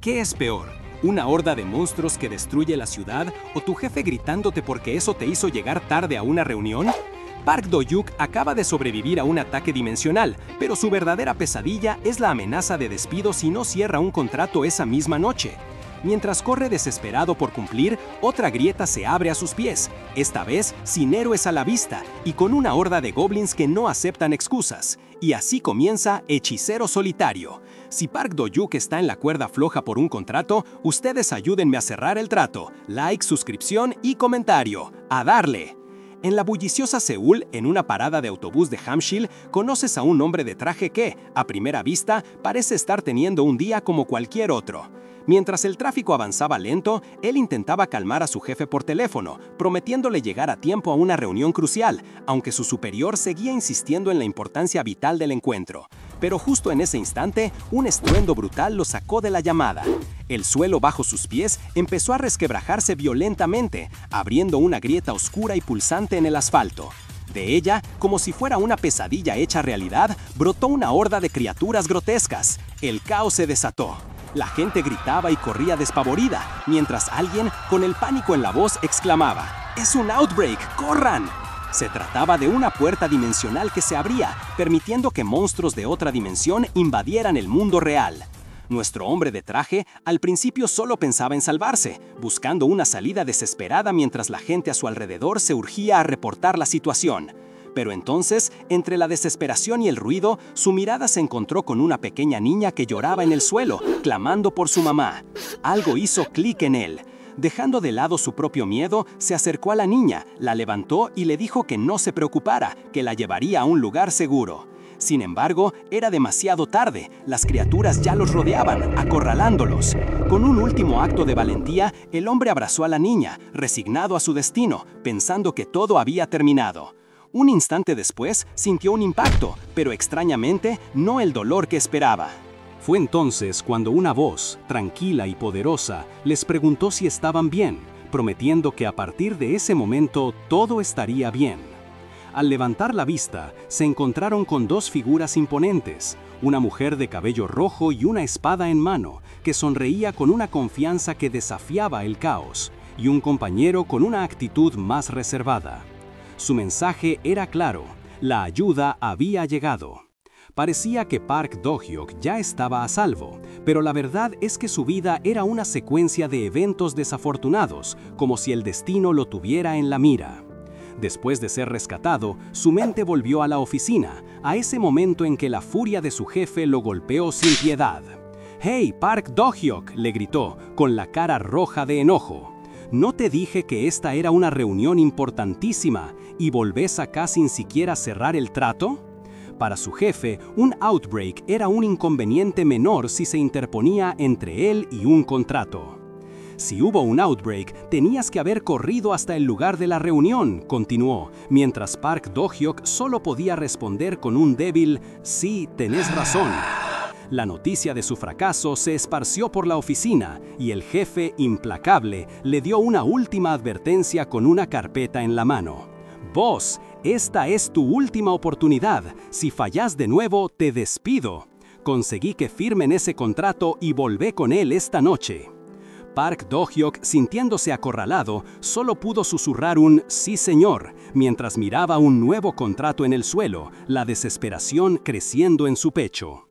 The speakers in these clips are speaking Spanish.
¿Qué es peor? ¿Una horda de monstruos que destruye la ciudad o tu jefe gritándote porque eso te hizo llegar tarde a una reunión? Park Do-hyuk acaba de sobrevivir a un ataque dimensional, pero su verdadera pesadilla es la amenaza de despido si no cierra un contrato esa misma noche. Mientras corre desesperado por cumplir, otra grieta se abre a sus pies, esta vez sin héroes a la vista y con una horda de goblins que no aceptan excusas. Y así comienza Hechicero Solitario. Si Park Do-hyuk está en la cuerda floja por un contrato, ustedes ayúdenme a cerrar el trato. Like, suscripción y comentario. ¡A darle! En la bulliciosa Seúl, en una parada de autobús de Hamshil, conoces a un hombre de traje que, a primera vista, parece estar teniendo un día como cualquier otro. Mientras el tráfico avanzaba lento, él intentaba calmar a su jefe por teléfono, prometiéndole llegar a tiempo a una reunión crucial, aunque su superior seguía insistiendo en la importancia vital del encuentro. Pero justo en ese instante, un estruendo brutal lo sacó de la llamada. El suelo bajo sus pies empezó a resquebrajarse violentamente, abriendo una grieta oscura y pulsante en el asfalto. De ella, como si fuera una pesadilla hecha realidad, brotó una horda de criaturas grotescas. El caos se desató. La gente gritaba y corría despavorida, mientras alguien, con el pánico en la voz, exclamaba: ¡Es un outbreak! ¡Corran! Se trataba de una puerta dimensional que se abría, permitiendo que monstruos de otra dimensión invadieran el mundo real. Nuestro hombre de traje al principio solo pensaba en salvarse, buscando una salida desesperada mientras la gente a su alrededor se urgía a reportar la situación. Pero entonces, entre la desesperación y el ruido, su mirada se encontró con una pequeña niña que lloraba en el suelo, clamando por su mamá. Algo hizo clic en él. Dejando de lado su propio miedo, se acercó a la niña, la levantó y le dijo que no se preocupara, que la llevaría a un lugar seguro. Sin embargo, era demasiado tarde, las criaturas ya los rodeaban, acorralándolos. Con un último acto de valentía, el hombre abrazó a la niña, resignado a su destino, pensando que todo había terminado. Un instante después, sintió un impacto, pero extrañamente, no el dolor que esperaba. Fue entonces cuando una voz, tranquila y poderosa, les preguntó si estaban bien, prometiendo que a partir de ese momento todo estaría bien. Al levantar la vista, se encontraron con dos figuras imponentes, una mujer de cabello rojo y una espada en mano, que sonreía con una confianza que desafiaba el caos, y un compañero con una actitud más reservada. Su mensaje era claro, la ayuda había llegado. Parecía que Park Do-hyuk ya estaba a salvo, pero la verdad es que su vida era una secuencia de eventos desafortunados, como si el destino lo tuviera en la mira. Después de ser rescatado, su mente volvió a la oficina, a ese momento en que la furia de su jefe lo golpeó sin piedad. «¡Hey, Park Do-hyuk!», le gritó, con la cara roja de enojo. «¿No te dije que esta era una reunión importantísima y volvés acá sin siquiera cerrar el trato?» Para su jefe, un outbreak era un inconveniente menor si se interponía entre él y un contrato. «Si hubo un outbreak, tenías que haber corrido hasta el lugar de la reunión», continuó, mientras Park Do-hyuk solo podía responder con un débil «Sí, tenés razón». La noticia de su fracaso se esparció por la oficina y el jefe, implacable, le dio una última advertencia con una carpeta en la mano. «Vos, esta es tu última oportunidad. Si fallás de nuevo, te despido. Conseguí que firmen ese contrato y volvé con él esta noche». Park Do-hyuk, sintiéndose acorralado, solo pudo susurrar un «sí señor», mientras miraba un nuevo contrato en el suelo, la desesperación creciendo en su pecho.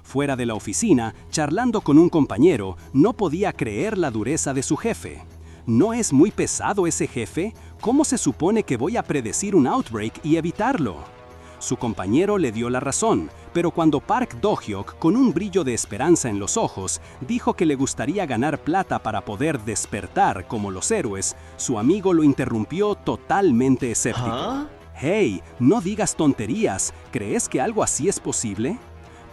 Fuera de la oficina, charlando con un compañero, no podía creer la dureza de su jefe. ¿No es muy pesado ese jefe? ¿Cómo se supone que voy a predecir un outbreak y evitarlo? Su compañero le dio la razón, pero cuando Park Do-hyuk, con un brillo de esperanza en los ojos, dijo que le gustaría ganar plata para poder despertar como los héroes, su amigo lo interrumpió totalmente escéptico. «Hey, no digas tonterías, ¿crees que algo así es posible?»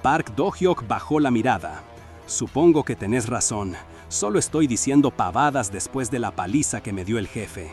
Park Do-hyuk bajó la mirada. «Supongo que tenés razón. Solo estoy diciendo pavadas después de la paliza que me dio el jefe».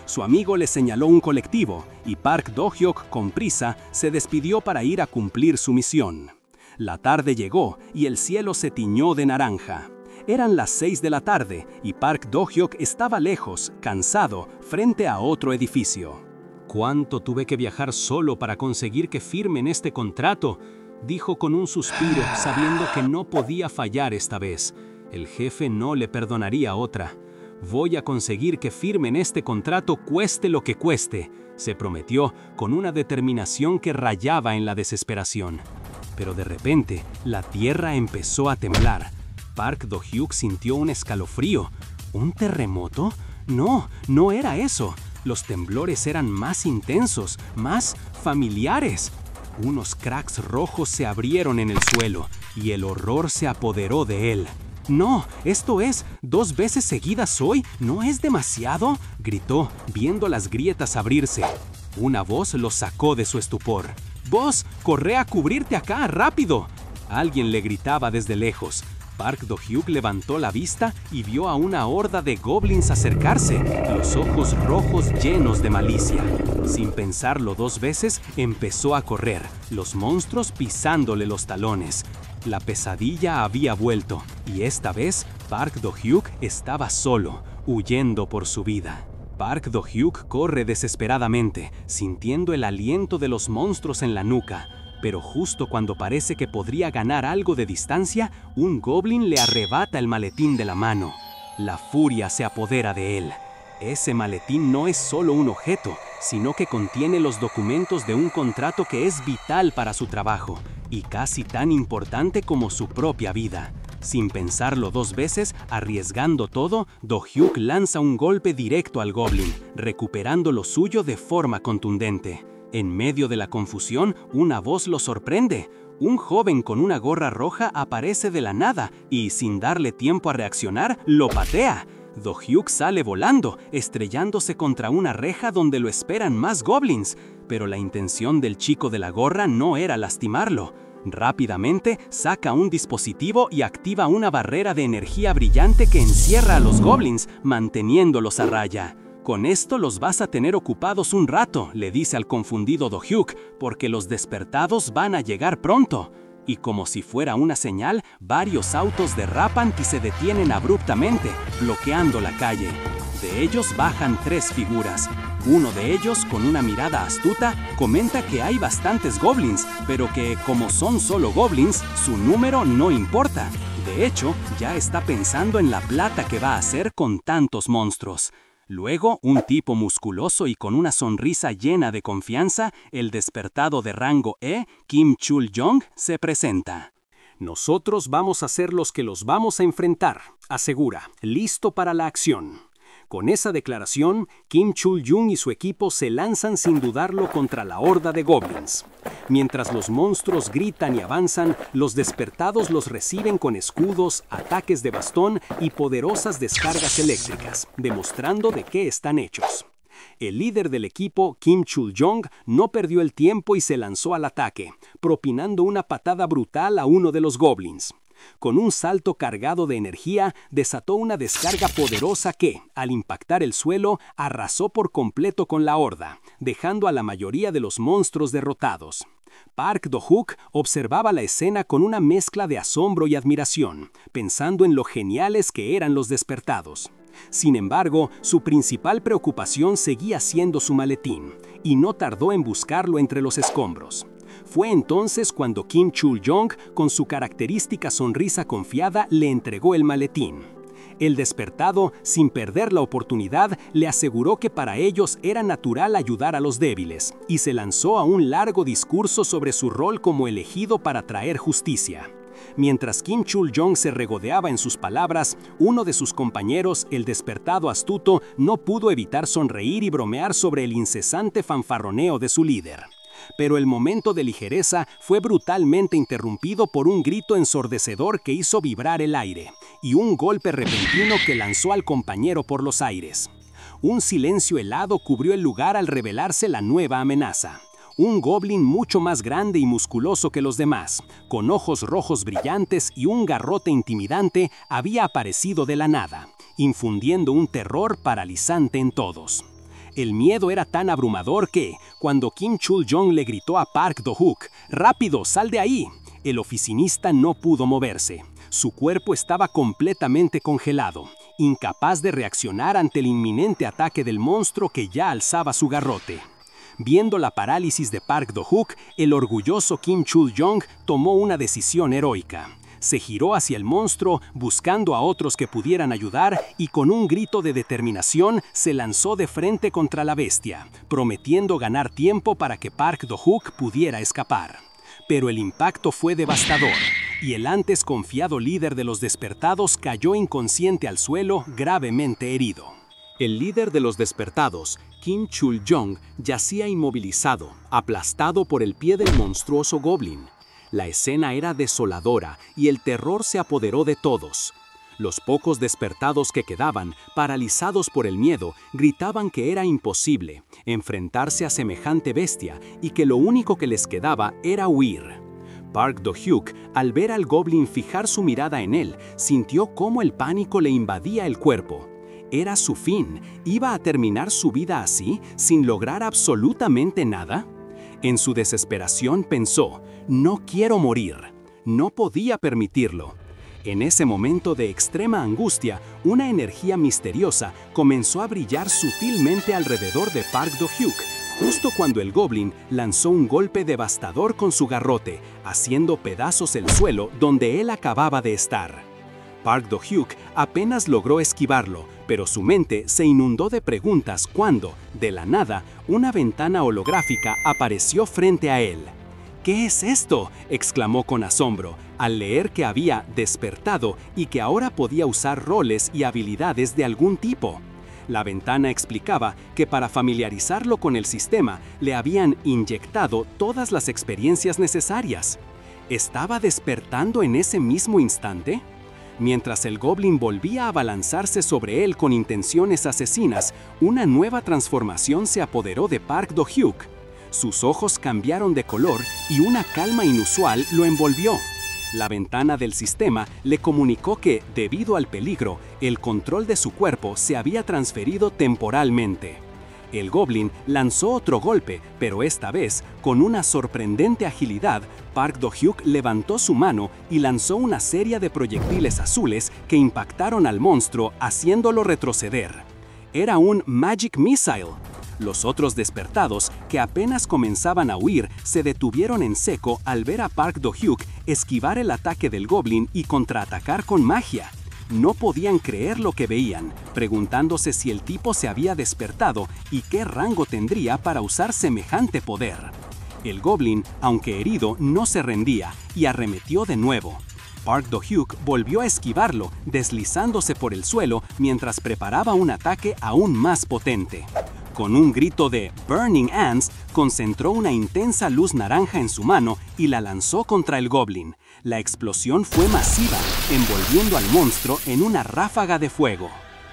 Su amigo le señaló un colectivo y Park Do-hyuk, con prisa, se despidió para ir a cumplir su misión. La tarde llegó y el cielo se tiñó de naranja. Eran las 6 de la tarde y Park Do-hyuk estaba lejos, cansado, frente a otro edificio. «¿Cuánto tuve que viajar solo para conseguir que firmen este contrato?», dijo con un suspiro, sabiendo que no podía fallar esta vez. El jefe no le perdonaría otra. «Voy a conseguir que firmen este contrato cueste lo que cueste», se prometió con una determinación que rayaba en la desesperación. Pero de repente, la tierra empezó a temblar. Park Do-hyuk sintió un escalofrío. ¿Un terremoto? No, no era eso. Los temblores eran más intensos, más familiares. Unos cracks rojos se abrieron en el suelo y el horror se apoderó de él. «No, esto es 2 veces seguidas hoy, ¿no es demasiado?», gritó, viendo las grietas abrirse. Una voz lo sacó de su estupor. «¡Vos, corre a cubrirte acá, rápido!», alguien le gritaba desde lejos. Park Do-hyuk levantó la vista y vio a una horda de goblins acercarse, los ojos rojos llenos de malicia. Sin pensarlo 2 veces, empezó a correr, los monstruos pisándole los talones. La pesadilla había vuelto, y esta vez Park Do-hyuk estaba solo, huyendo por su vida. Park Do-hyuk corre desesperadamente, sintiendo el aliento de los monstruos en la nuca. Pero justo cuando parece que podría ganar algo de distancia, un goblin le arrebata el maletín de la mano. La furia se apodera de él. Ese maletín no es solo un objeto, sino que contiene los documentos de un contrato que es vital para su trabajo, y casi tan importante como su propia vida. Sin pensarlo 2 veces, arriesgando todo, Do-hyuk lanza un golpe directo al goblin, recuperando lo suyo de forma contundente. En medio de la confusión, una voz lo sorprende. Un joven con una gorra roja aparece de la nada y, sin darle tiempo a reaccionar, lo patea. Do-hyuk sale volando, estrellándose contra una reja donde lo esperan más goblins. Pero la intención del chico de la gorra no era lastimarlo. Rápidamente saca un dispositivo y activa una barrera de energía brillante que encierra a los goblins, manteniéndolos a raya. «Con esto los vas a tener ocupados un rato», le dice al confundido Do-hyuk, «porque los despertados van a llegar pronto». Y como si fuera una señal, varios autos derrapan y se detienen abruptamente, bloqueando la calle. De ellos bajan 3 figuras. Uno de ellos, con una mirada astuta, comenta que hay bastantes goblins, pero que, como son solo goblins, su número no importa. De hecho, ya está pensando en la plata que va a hacer con tantos monstruos. Luego, un tipo musculoso y con una sonrisa llena de confianza, el despertado de rango E, Kim Chul-jong, se presenta. «Nosotros vamos a ser los que los vamos a enfrentar», asegura, listo para la acción. Con esa declaración, Kim Chul-jong y su equipo se lanzan sin dudarlo contra la horda de goblins. Mientras los monstruos gritan y avanzan, los despertados los reciben con escudos, ataques de bastón y poderosas descargas eléctricas, demostrando de qué están hechos. El líder del equipo, Kim Chul-jong, no perdió el tiempo y se lanzó al ataque, propinando una patada brutal a uno de los goblins. Con un salto cargado de energía, desató una descarga poderosa que, al impactar el suelo, arrasó por completo con la horda, dejando a la mayoría de los monstruos derrotados. Park Do-hyuk observaba la escena con una mezcla de asombro y admiración, pensando en lo geniales que eran los despertados. Sin embargo, su principal preocupación seguía siendo su maletín, y no tardó en buscarlo entre los escombros. Fue entonces cuando Kim Chul-jong, con su característica sonrisa confiada, le entregó el maletín. El despertado, sin perder la oportunidad, le aseguró que para ellos era natural ayudar a los débiles, y se lanzó a un largo discurso sobre su rol como elegido para traer justicia. Mientras Kim Chul-jong se regodeaba en sus palabras, uno de sus compañeros, el despertado astuto, no pudo evitar sonreír y bromear sobre el incesante fanfarroneo de su líder. Pero el momento de ligereza fue brutalmente interrumpido por un grito ensordecedor que hizo vibrar el aire, y un golpe repentino que lanzó al compañero por los aires. Un silencio helado cubrió el lugar al revelarse la nueva amenaza. Un goblin mucho más grande y musculoso que los demás, con ojos rojos brillantes y un garrote intimidante, había aparecido de la nada, infundiendo un terror paralizante en todos. El miedo era tan abrumador que, cuando Kim Chul-jong le gritó a Park Do-hyuk, «¡Rápido, sal de ahí!», el oficinista no pudo moverse. Su cuerpo estaba completamente congelado, incapaz de reaccionar ante el inminente ataque del monstruo que ya alzaba su garrote. Viendo la parálisis de Park Do-hyuk, el orgulloso Kim Chul-jong tomó una decisión heroica. Se giró hacia el monstruo, buscando a otros que pudieran ayudar, y con un grito de determinación se lanzó de frente contra la bestia, prometiendo ganar tiempo para que Park Do-hyuk pudiera escapar. Pero el impacto fue devastador, y el antes confiado líder de los despertados cayó inconsciente al suelo, gravemente herido. El líder de los despertados, Kim Chul-jong, yacía inmovilizado, aplastado por el pie del monstruoso goblin. La escena era desoladora y el terror se apoderó de todos. Los pocos despertados que quedaban, paralizados por el miedo, gritaban que era imposible enfrentarse a semejante bestia y que lo único que les quedaba era huir. Park Do-hyuk, al ver al goblin fijar su mirada en él, sintió cómo el pánico le invadía el cuerpo. ¿Era su fin? ¿Iba a terminar su vida así, sin lograr absolutamente nada? En su desesperación pensó, no quiero morir. No podía permitirlo. En ese momento de extrema angustia, una energía misteriosa comenzó a brillar sutilmente alrededor de Park Do-hyuk, justo cuando el goblin lanzó un golpe devastador con su garrote, haciendo pedazos el suelo donde él acababa de estar. Park Do-hyuk apenas logró esquivarlo, pero su mente se inundó de preguntas cuando, de la nada, una ventana holográfica apareció frente a él. ¿Qué es esto?, exclamó con asombro, al leer que había despertado y que ahora podía usar roles y habilidades de algún tipo. La ventana explicaba que para familiarizarlo con el sistema le habían inyectado todas las experiencias necesarias. ¿Estaba despertando en ese mismo instante? Mientras el goblin volvía a abalanzarse sobre él con intenciones asesinas, una nueva transformación se apoderó de Park Do-hyuk. Sus ojos cambiaron de color y una calma inusual lo envolvió. La ventana del sistema le comunicó que, debido al peligro, el control de su cuerpo se había transferido temporalmente. El goblin lanzó otro golpe, pero esta vez, con una sorprendente agilidad, Park Do-hyuk levantó su mano y lanzó una serie de proyectiles azules que impactaron al monstruo, haciéndolo retroceder. Era un Magic Missile. Los otros despertados, que apenas comenzaban a huir, se detuvieron en seco al ver a Park Do-hyuk esquivar el ataque del goblin y contraatacar con magia. No podían creer lo que veían, preguntándose si el tipo se había despertado y qué rango tendría para usar semejante poder. El goblin, aunque herido, no se rendía y arremetió de nuevo. Park Do-hyuk volvió a esquivarlo, deslizándose por el suelo mientras preparaba un ataque aún más potente. Con un grito de "Burning Ants", concentró una intensa luz naranja en su mano y la lanzó contra el goblin. La explosión fue masiva, envolviendo al monstruo en una ráfaga de fuego.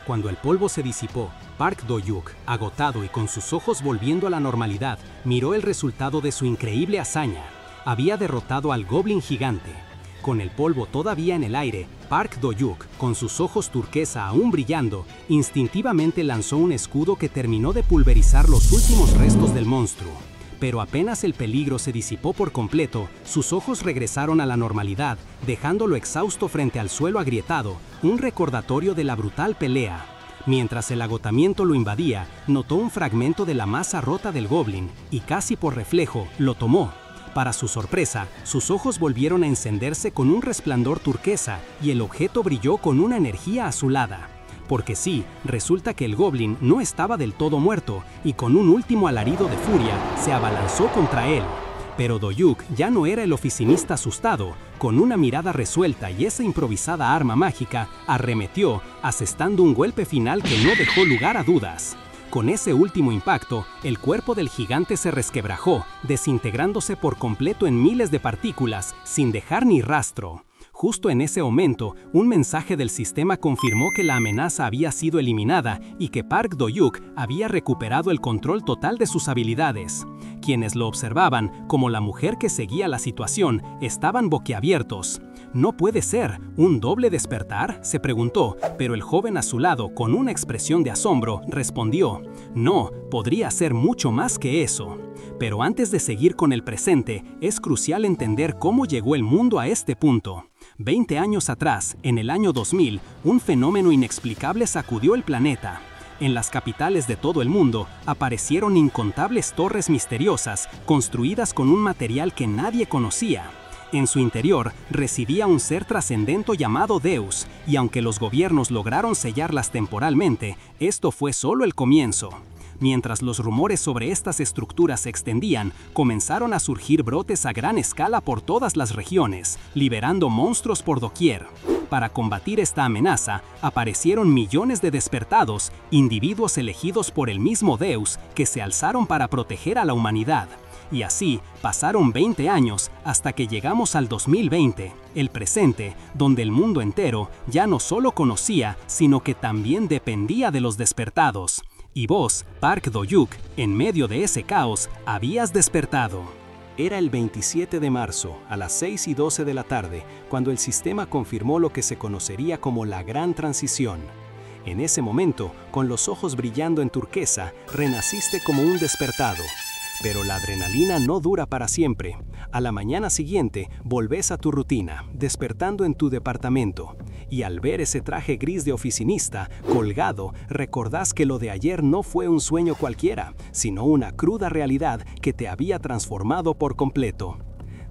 Cuando el polvo se disipó, Park Do-hyuk, agotado y con sus ojos volviendo a la normalidad, miró el resultado de su increíble hazaña. Había derrotado al goblin gigante. Con el polvo todavía en el aire, Park Do-hyuk, con sus ojos turquesa aún brillando, instintivamente lanzó un escudo que terminó de pulverizar los últimos restos del monstruo. Pero apenas el peligro se disipó por completo, sus ojos regresaron a la normalidad, dejándolo exhausto frente al suelo agrietado, un recordatorio de la brutal pelea. Mientras el agotamiento lo invadía, notó un fragmento de la masa rota del goblin y casi por reflejo lo tomó. Para su sorpresa, sus ojos volvieron a encenderse con un resplandor turquesa y el objeto brilló con una energía azulada. Porque sí, resulta que el goblin no estaba del todo muerto y con un último alarido de furia se abalanzó contra él. Pero Do-hyuk ya no era el oficinista asustado. Con una mirada resuelta y esa improvisada arma mágica, arremetió, asestando un golpe final que no dejó lugar a dudas. Con ese último impacto, el cuerpo del gigante se resquebrajó, desintegrándose por completo en miles de partículas, sin dejar ni rastro. Justo en ese momento, un mensaje del sistema confirmó que la amenaza había sido eliminada y que Park Do-hyuk había recuperado el control total de sus habilidades. Quienes lo observaban, como la mujer que seguía la situación, estaban boquiabiertos. ¿No puede ser un doble despertar?, se preguntó, pero el joven a su lado, con una expresión de asombro, respondió: no, podría ser mucho más que eso. Pero antes de seguir con el presente, es crucial entender cómo llegó el mundo a este punto. 20 años atrás, en el año 2000, un fenómeno inexplicable sacudió el planeta. En las capitales de todo el mundo aparecieron incontables torres misteriosas construidas con un material que nadie conocía. En su interior residía un ser trascendente llamado Deus, y aunque los gobiernos lograron sellarlas temporalmente, esto fue solo el comienzo. Mientras los rumores sobre estas estructuras se extendían, comenzaron a surgir brotes a gran escala por todas las regiones, liberando monstruos por doquier. Para combatir esta amenaza, aparecieron millones de despertados, individuos elegidos por el mismo Deus, que se alzaron para proteger a la humanidad. Y así pasaron 20 años hasta que llegamos al 2020, el presente, donde el mundo entero ya no solo conocía, sino que también dependía de los despertados. Y vos, Park Do-hyuk, en medio de ese caos, habías despertado. Era el 27 de marzo, a las 6:12 de la tarde, cuando el sistema confirmó lo que se conocería como la Gran Transición. En ese momento, con los ojos brillando en turquesa, renaciste como un despertado. Pero la adrenalina no dura para siempre. A la mañana siguiente, volvés a tu rutina, despertando en tu departamento. Y al ver ese traje gris de oficinista, colgado, recordás que lo de ayer no fue un sueño cualquiera, sino una cruda realidad que te había transformado por completo.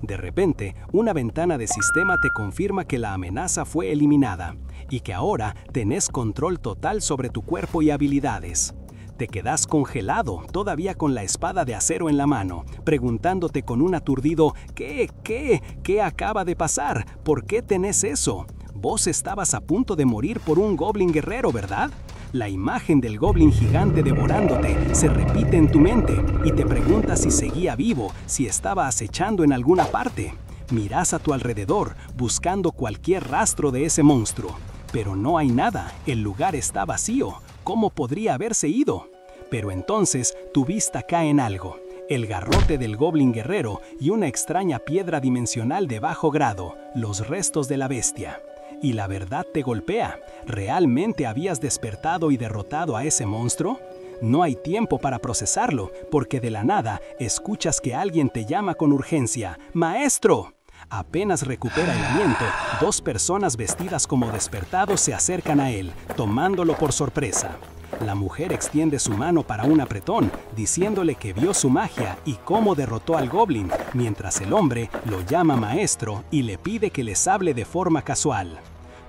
De repente, una ventana de sistema te confirma que la amenaza fue eliminada, y que ahora tenés control total sobre tu cuerpo y habilidades. Te quedás congelado, todavía con la espada de acero en la mano, preguntándote con un aturdido ¿Qué acaba de pasar? ¿Por qué tenés eso? Vos estabas a punto de morir por un goblin guerrero, ¿verdad? La imagen del goblin gigante devorándote se repite en tu mente y te preguntas si seguía vivo, si estaba acechando en alguna parte. Mirás a tu alrededor, buscando cualquier rastro de ese monstruo. Pero no hay nada, el lugar está vacío. ¿Cómo podría haberse ido? Pero entonces tu vista cae en algo. El garrote del goblin guerrero y una extraña piedra dimensional de bajo grado, los restos de la bestia. Y la verdad te golpea. ¿Realmente habías despertado y derrotado a ese monstruo? No hay tiempo para procesarlo, porque de la nada escuchas que alguien te llama con urgencia. ¡Maestro! Apenas recupera el aliento, dos personas vestidas como despertados se acercan a él, tomándolo por sorpresa. La mujer extiende su mano para un apretón, diciéndole que vio su magia y cómo derrotó al goblin, mientras el hombre lo llama maestro y le pide que les hable de forma casual.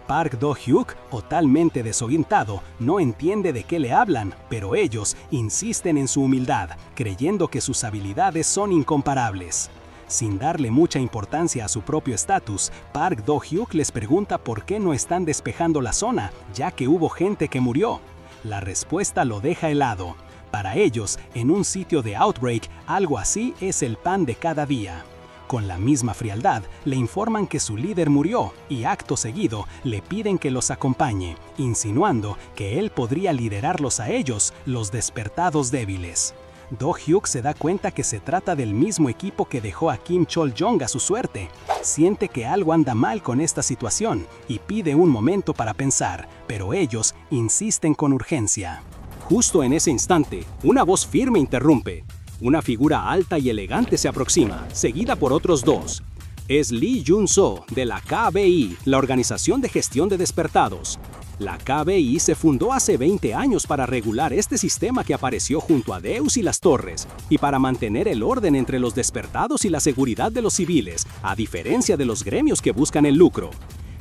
Park Do-hyuk, totalmente desorientado, no entiende de qué le hablan, pero ellos insisten en su humildad, creyendo que sus habilidades son incomparables. Sin darle mucha importancia a su propio estatus, Park Do-hyuk les pregunta por qué no están despejando la zona, ya que hubo gente que murió. La respuesta lo deja helado. Para ellos, en un sitio de Outbreak, algo así es el pan de cada día. Con la misma frialdad, le informan que su líder murió y acto seguido le piden que los acompañe, insinuando que él podría liderarlos a ellos, los despertados débiles. Do-hyuk se da cuenta que se trata del mismo equipo que dejó a Kim Chol-jong a su suerte. Siente que algo anda mal con esta situación y pide un momento para pensar, pero ellos insisten con urgencia. Justo en ese instante, una voz firme interrumpe. Una figura alta y elegante se aproxima, seguida por otros dos. Es Lee Jun-soo, de la KBI, la Organización de Gestión de Despertados. La KBI se fundó hace 20 años para regular este sistema que apareció junto a Deus y las Torres, y para mantener el orden entre los despertados y la seguridad de los civiles, a diferencia de los gremios que buscan el lucro.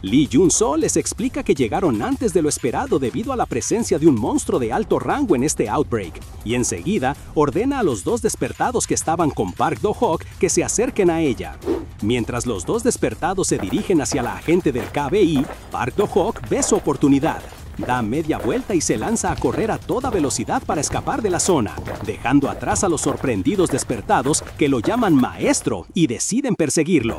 Lee Jun-soo les explica que llegaron antes de lo esperado debido a la presencia de un monstruo de alto rango en este outbreak, y enseguida ordena a los dos despertados que estaban con Park Do-hyuk que se acerquen a ella. Mientras los dos despertados se dirigen hacia la agente del KBI, Park Do-hyuk ve su oportunidad. Da media vuelta y se lanza a correr a toda velocidad para escapar de la zona, dejando atrás a los sorprendidos despertados que lo llaman maestro y deciden perseguirlo.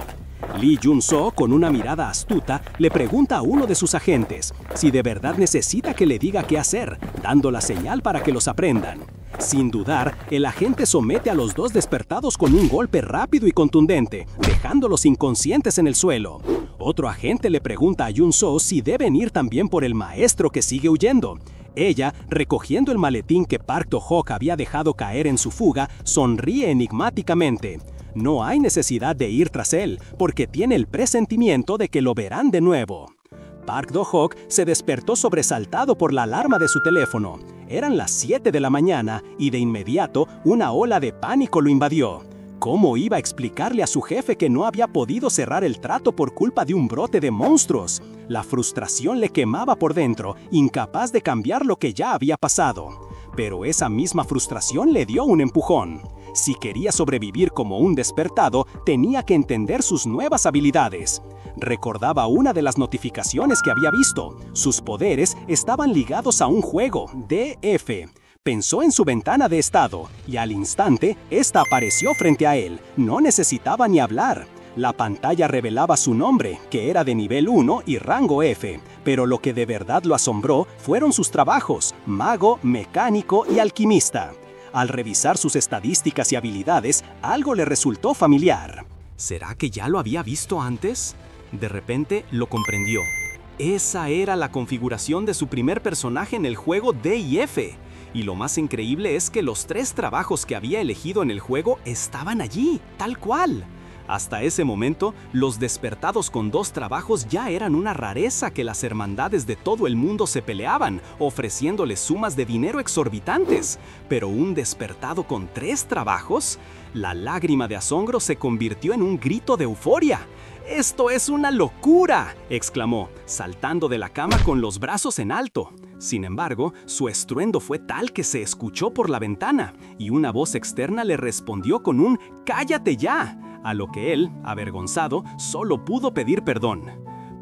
Lee Jun-soo, con una mirada astuta, le pregunta a uno de sus agentes si de verdad necesita que le diga qué hacer, dando la señal para que los aprendan. Sin dudar, el agente somete a los dos despertados con un golpe rápido y contundente, dejándolos inconscientes en el suelo. Otro agente le pregunta a Jun-soo si deben ir también por el maestro que sigue huyendo. Ella, recogiendo el maletín que Park Do-hyuk había dejado caer en su fuga, sonríe enigmáticamente. No hay necesidad de ir tras él, porque tiene el presentimiento de que lo verán de nuevo. Park Do-hyuk se despertó sobresaltado por la alarma de su teléfono. Eran las 7 de la mañana y de inmediato una ola de pánico lo invadió. ¿Cómo iba a explicarle a su jefe que no había podido cerrar el trato por culpa de un brote de monstruos? La frustración le quemaba por dentro, incapaz de cambiar lo que ya había pasado. Pero esa misma frustración le dio un empujón. Si quería sobrevivir como un despertado, tenía que entender sus nuevas habilidades. Recordaba una de las notificaciones que había visto. Sus poderes estaban ligados a un juego, DF. Pensó en su ventana de estado, y al instante, esta apareció frente a él. No necesitaba ni hablar. La pantalla revelaba su nombre, que era de nivel 1 y rango F, pero lo que de verdad lo asombró fueron sus trabajos, mago, mecánico y alquimista. Al revisar sus estadísticas y habilidades, algo le resultó familiar. ¿Será que ya lo había visto antes? De repente lo comprendió. Esa era la configuración de su primer personaje en el juego D&F. Y lo más increíble es que los 3 trabajos que había elegido en el juego estaban allí, tal cual. Hasta ese momento, los despertados con 2 trabajos ya eran una rareza que las hermandades de todo el mundo se peleaban, ofreciéndoles sumas de dinero exorbitantes. Pero un despertado con 3 trabajos, la lágrima de asombro se convirtió en un grito de euforia. ¡Esto es una locura!, exclamó, saltando de la cama con los brazos en alto. Sin embargo, su estruendo fue tal que se escuchó por la ventana, y una voz externa le respondió con un «¡Cállate ya!», a lo que él, avergonzado, solo pudo pedir perdón.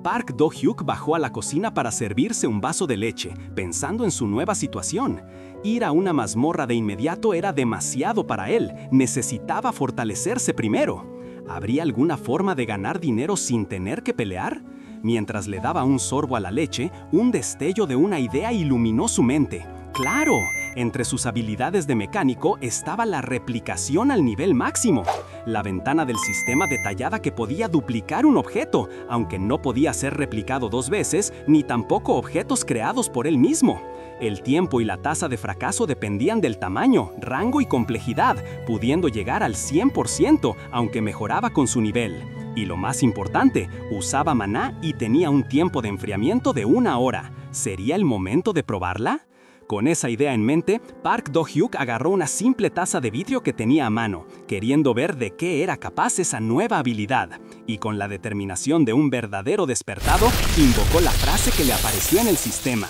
Park Do-hyuk bajó a la cocina para servirse un vaso de leche, pensando en su nueva situación. Ir a una mazmorra de inmediato era demasiado para él, necesitaba fortalecerse primero. ¿Habría alguna forma de ganar dinero sin tener que pelear? Mientras le daba un sorbo a la leche, un destello de una idea iluminó su mente. ¡Claro! Entre sus habilidades de mecánico estaba la replicación al nivel máximo. La ventana del sistema detallada que podía duplicar un objeto, aunque no podía ser replicado 2 veces, ni tampoco objetos creados por él mismo. El tiempo y la tasa de fracaso dependían del tamaño, rango y complejidad, pudiendo llegar al 100%, aunque mejoraba con su nivel. Y lo más importante, usaba maná y tenía un tiempo de enfriamiento de 1 hora. ¿Sería el momento de probarla? Con esa idea en mente, Park Do-hyuk agarró una simple taza de vidrio que tenía a mano, queriendo ver de qué era capaz esa nueva habilidad. Y con la determinación de un verdadero despertado, invocó la frase que le apareció en el sistema.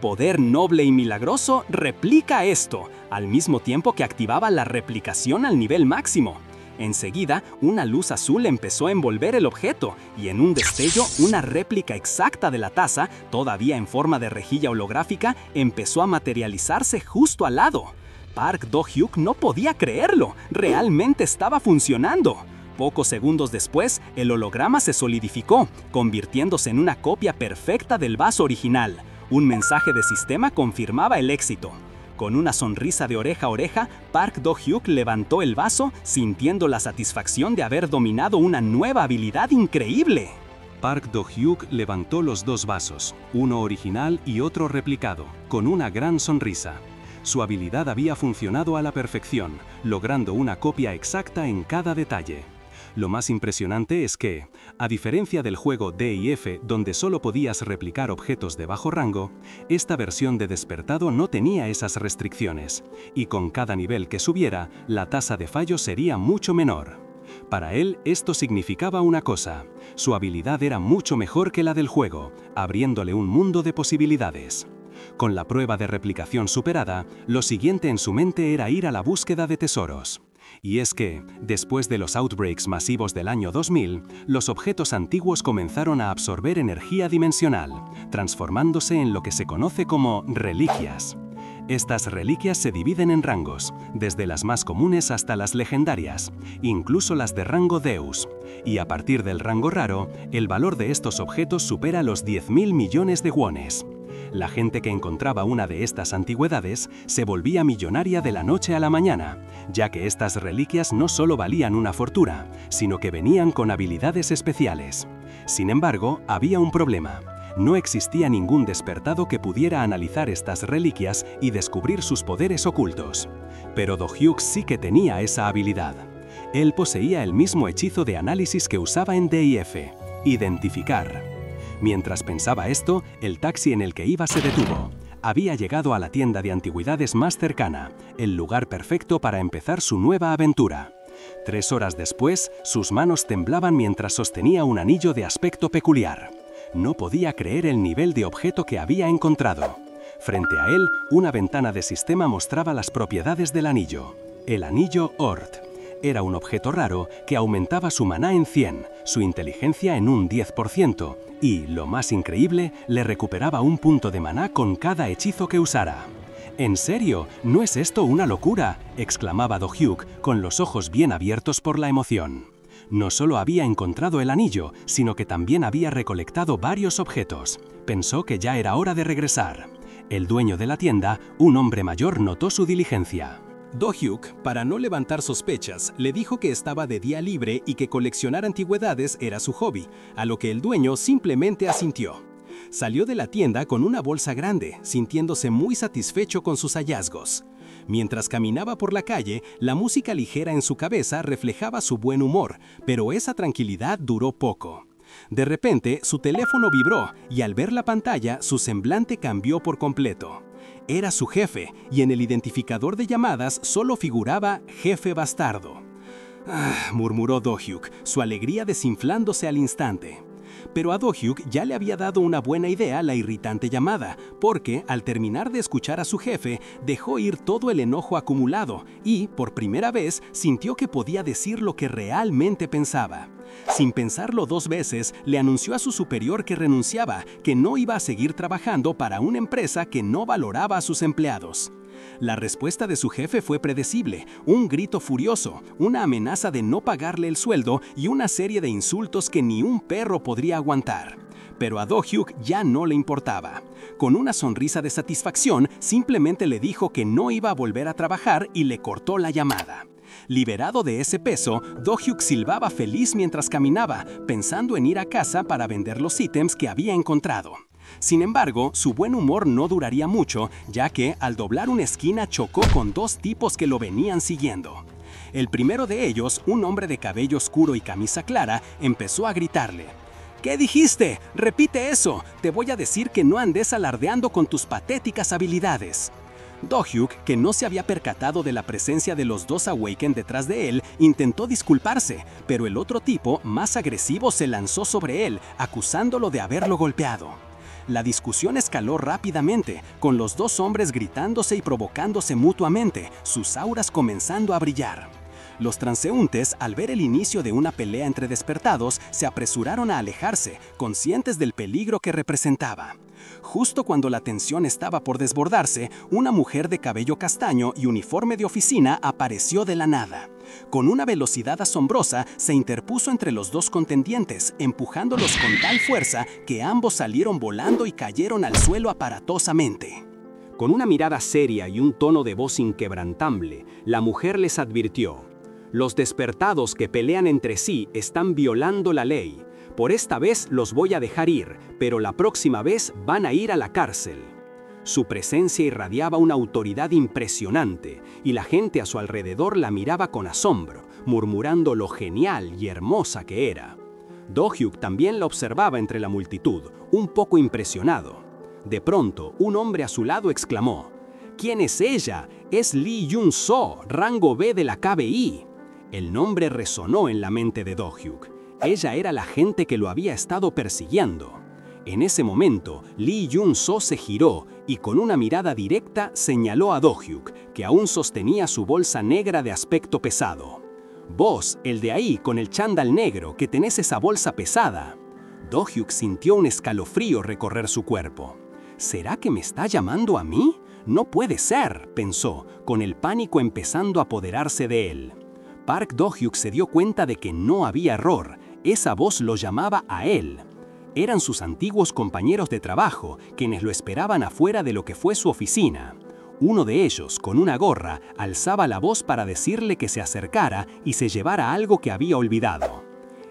Poder noble y milagroso replica esto, al mismo tiempo que activaba la replicación al nivel máximo. Enseguida, una luz azul empezó a envolver el objeto, y en un destello, una réplica exacta de la taza, todavía en forma de rejilla holográfica, empezó a materializarse justo al lado. Park Do-hyuk no podía creerlo, realmente estaba funcionando. Pocos segundos después, el holograma se solidificó, convirtiéndose en una copia perfecta del vaso original. Un mensaje de sistema confirmaba el éxito. Con una sonrisa de oreja a oreja, Park Do-hyuk levantó el vaso, sintiendo la satisfacción de haber dominado una nueva habilidad increíble. Park Do-hyuk levantó los 2 vasos, uno original y otro replicado, con una gran sonrisa. Su habilidad había funcionado a la perfección, logrando una copia exacta en cada detalle. Lo más impresionante es que, a diferencia del juego D&F donde solo podías replicar objetos de bajo rango, esta versión de despertado no tenía esas restricciones, y con cada nivel que subiera, la tasa de fallo sería mucho menor. Para él, esto significaba una cosa: su habilidad era mucho mejor que la del juego, abriéndole un mundo de posibilidades. Con la prueba de replicación superada, lo siguiente en su mente era ir a la búsqueda de tesoros. Y es que, después de los outbreaks masivos del año 2000, los objetos antiguos comenzaron a absorber energía dimensional, transformándose en lo que se conoce como reliquias. Estas reliquias se dividen en rangos, desde las más comunes hasta las legendarias, incluso las de rango Deus. Y a partir del rango raro, el valor de estos objetos supera los 10.000 millones de wones. La gente que encontraba una de estas antigüedades se volvía millonaria de la noche a la mañana, ya que estas reliquias no solo valían una fortuna, sino que venían con habilidades especiales. Sin embargo, había un problema. No existía ningún despertado que pudiera analizar estas reliquias y descubrir sus poderes ocultos. Pero Do-hyuk sí que tenía esa habilidad. Él poseía el mismo hechizo de análisis que usaba en D&F: identificar. Mientras pensaba esto, el taxi en el que iba se detuvo. Había llegado a la tienda de antigüedades más cercana, el lugar perfecto para empezar su nueva aventura. 3 horas después, sus manos temblaban mientras sostenía un anillo de aspecto peculiar. No podía creer el nivel de objeto que había encontrado. Frente a él, una ventana de sistema mostraba las propiedades del anillo. El anillo Ord. Era un objeto raro que aumentaba su maná en 100, su inteligencia en un 10% y, lo más increíble, le recuperaba un punto de maná con cada hechizo que usara. «¿En serio? ¿No es esto una locura?», exclamaba Do-hyuk, con los ojos bien abiertos por la emoción. No solo había encontrado el anillo, sino que también había recolectado varios objetos. Pensó que ya era hora de regresar. El dueño de la tienda, un hombre mayor, notó su diligencia. Do-hyuk, para no levantar sospechas, le dijo que estaba de día libre y que coleccionar antigüedades era su hobby, a lo que el dueño simplemente asintió. Salió de la tienda con una bolsa grande, sintiéndose muy satisfecho con sus hallazgos. Mientras caminaba por la calle, la música ligera en su cabeza reflejaba su buen humor, pero esa tranquilidad duró poco. De repente, su teléfono vibró y al ver la pantalla, su semblante cambió por completo. Era su jefe, y en el identificador de llamadas solo figuraba Jefe Bastardo. Murmuró Do-hyuk, su alegría desinflándose al instante. Pero a Do-hyuk ya le había dado una buena idea la irritante llamada, porque, al terminar de escuchar a su jefe, dejó ir todo el enojo acumulado y, por primera vez, sintió que podía decir lo que realmente pensaba. Sin pensarlo 2 veces, le anunció a su superior que renunciaba, que no iba a seguir trabajando para una empresa que no valoraba a sus empleados. La respuesta de su jefe fue predecible, un grito furioso, una amenaza de no pagarle el sueldo y una serie de insultos que ni un perro podría aguantar. Pero a Do-hyuk ya no le importaba. Con una sonrisa de satisfacción, simplemente le dijo que no iba a volver a trabajar y le cortó la llamada. Liberado de ese peso, Do-hyuk silbaba feliz mientras caminaba, pensando en ir a casa para vender los ítems que había encontrado. Sin embargo, su buen humor no duraría mucho, ya que, al doblar una esquina, chocó con 2 tipos que lo venían siguiendo. El primero de ellos, un hombre de cabello oscuro y camisa clara, empezó a gritarle: «¿Qué dijiste? Repite eso. Te voy a decir que no andes alardeando con tus patéticas habilidades». Do-hyuk, que no se había percatado de la presencia de los 2 Awaken detrás de él, intentó disculparse, pero el otro tipo, más agresivo, se lanzó sobre él, acusándolo de haberlo golpeado. La discusión escaló rápidamente, con los 2 hombres gritándose y provocándose mutuamente, sus auras comenzando a brillar. Los transeúntes, al ver el inicio de una pelea entre despertados, se apresuraron a alejarse, conscientes del peligro que representaba. Justo cuando la tensión estaba por desbordarse, una mujer de cabello castaño y uniforme de oficina apareció de la nada. Con una velocidad asombrosa, se interpuso entre los 2 contendientes, empujándolos con tal fuerza que ambos salieron volando y cayeron al suelo aparatosamente. Con una mirada seria y un tono de voz inquebrantable, la mujer les advirtió: «Los despertados que pelean entre sí están violando la ley. Por esta vez los voy a dejar ir, pero la próxima vez van a ir a la cárcel». Su presencia irradiaba una autoridad impresionante, y la gente a su alrededor la miraba con asombro, murmurando lo genial y hermosa que era. Do-hyuk también la observaba entre la multitud, un poco impresionado. De pronto, un hombre a su lado exclamó: «¿Quién es ella? Es Lee Jun-soo, rango B de la KBI». El nombre resonó en la mente de Do-hyuk. Ella era la gente que lo había estado persiguiendo. En ese momento, Lee Jun-soo se giró y con una mirada directa señaló a Do-hyuk, que aún sostenía su bolsa negra de aspecto pesado. «Vos, el de ahí con el chándal negro, que tenés esa bolsa pesada». Do-hyuk sintió un escalofrío recorrer su cuerpo. «¿Será que me está llamando a mí? No puede ser», pensó, con el pánico empezando a apoderarse de él. Park Do-hyuk se dio cuenta de que no había error. Esa voz lo llamaba a él. Eran sus antiguos compañeros de trabajo, quienes lo esperaban afuera de lo que fue su oficina. Uno de ellos, con una gorra, alzaba la voz para decirle que se acercara y se llevara algo que había olvidado.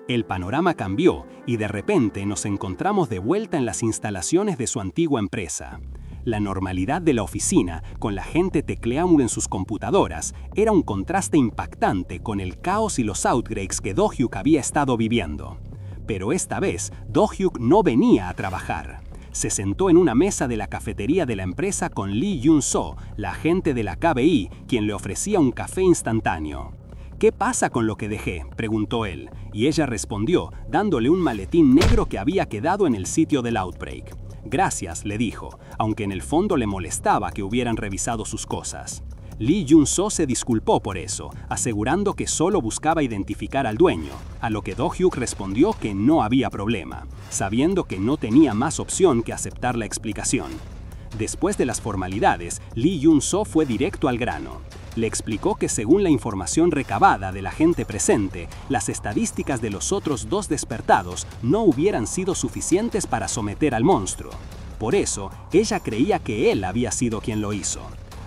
El panorama cambió y de repente nos encontramos de vuelta en las instalaciones de su antigua empresa. La normalidad de la oficina, con la gente tecleando en sus computadoras, era un contraste impactante con el caos y los outbreaks que Do-hyuk había estado viviendo. Pero esta vez, Do-hyuk no venía a trabajar. Se sentó en una mesa de la cafetería de la empresa con Lee Jun-soo, la agente de la KBI, quien le ofrecía un café instantáneo. «¿Qué pasa con lo que dejé?», preguntó él, y ella respondió, dándole un maletín negro que había quedado en el sitio del Outbreak. «Gracias», le dijo, aunque en el fondo le molestaba que hubieran revisado sus cosas. Lee Jun-soo se disculpó por eso, asegurando que solo buscaba identificar al dueño, a lo que Do-hyuk respondió que no había problema, sabiendo que no tenía más opción que aceptar la explicación. Después de las formalidades, Lee Jun-soo fue directo al grano. Le explicó que según la información recabada de la gente presente, las estadísticas de los otros dos despertados no hubieran sido suficientes para someter al monstruo. Por eso, ella creía que él había sido quien lo hizo.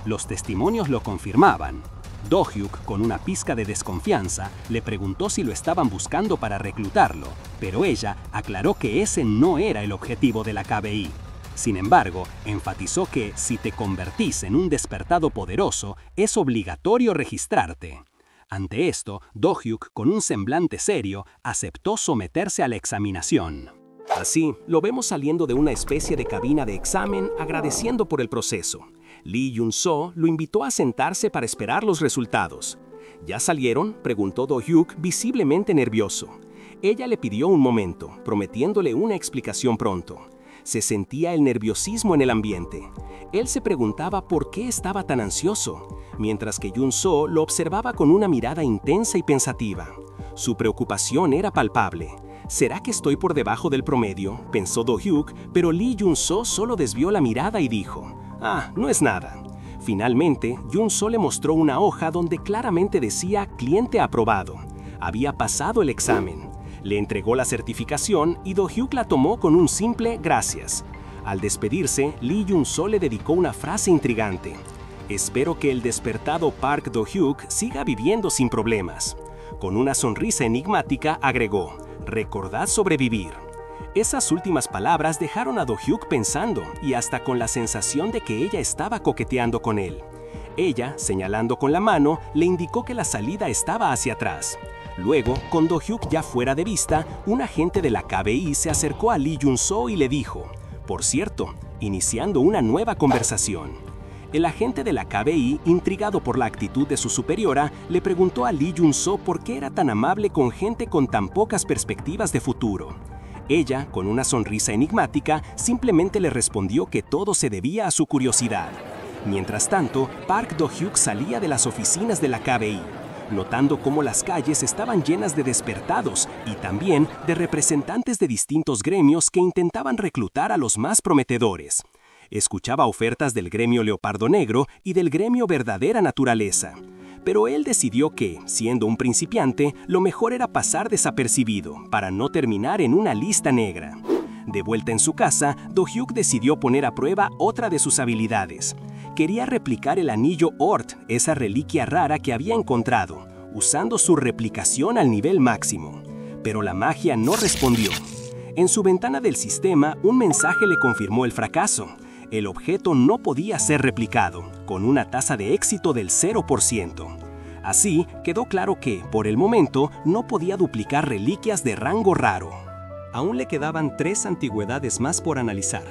Los testimonios lo confirmaban. Do-hyuk, con una pizca de desconfianza, le preguntó si lo estaban buscando para reclutarlo, pero ella aclaró que ese no era el objetivo de la KBI. Sin embargo, enfatizó que si te convertís en un despertado poderoso, es obligatorio registrarte. Ante esto, Do-hyuk, con un semblante serio, aceptó someterse a la examinación. Así, lo vemos saliendo de una especie de cabina de examen agradeciendo por el proceso. Lee Jun-soo lo invitó a sentarse para esperar los resultados. ¿Ya salieron?, preguntó Do-hyuk visiblemente nervioso. Ella le pidió un momento, prometiéndole una explicación pronto. Se sentía el nerviosismo en el ambiente. Él se preguntaba por qué estaba tan ansioso, mientras que Jun-soo lo observaba con una mirada intensa y pensativa. Su preocupación era palpable. ¿Será que estoy por debajo del promedio?, pensó Do-hyuk, pero Lee Jun-soo solo desvió la mirada y dijo: «Ah, no es nada». Finalmente, Jun-soo le mostró una hoja donde claramente decía «cliente aprobado». Había pasado el examen. Le entregó la certificación y Do-hyuk la tomó con un simple «gracias». Al despedirse, Lee Jun-soo le dedicó una frase intrigante: «Espero que el despertado Park Do-hyuk siga viviendo sin problemas». Con una sonrisa enigmática agregó: «Recordad sobrevivir». Esas últimas palabras dejaron a Do-hyuk pensando y hasta con la sensación de que ella estaba coqueteando con él. Ella, señalando con la mano, le indicó que la salida estaba hacia atrás. Luego, con Do-hyuk ya fuera de vista, un agente de la KBI se acercó a Lee Jun-soo y le dijo: «Por cierto», iniciando una nueva conversación. El agente de la KBI, intrigado por la actitud de su superiora, le preguntó a Lee Jun-soo por qué era tan amable con gente con tan pocas perspectivas de futuro. Ella, con una sonrisa enigmática, simplemente le respondió que todo se debía a su curiosidad. Mientras tanto, Park Do-hyuk salía de las oficinas de la KBI, notando cómo las calles estaban llenas de despertados y también de representantes de distintos gremios que intentaban reclutar a los más prometedores. Escuchaba ofertas del gremio Leopardo Negro y del gremio Verdadera Naturaleza. Pero él decidió que, siendo un principiante, lo mejor era pasar desapercibido para no terminar en una lista negra. De vuelta en su casa, Do-hyuk decidió poner a prueba otra de sus habilidades. Quería replicar el anillo Oort, esa reliquia rara que había encontrado, usando su replicación al nivel máximo. Pero la magia no respondió. En su ventana del sistema, un mensaje le confirmó el fracaso. El objeto no podía ser replicado, con una tasa de éxito del 0%. Así, quedó claro que, por el momento, no podía duplicar reliquias de rango raro. Aún le quedaban 3 antigüedades más por analizar.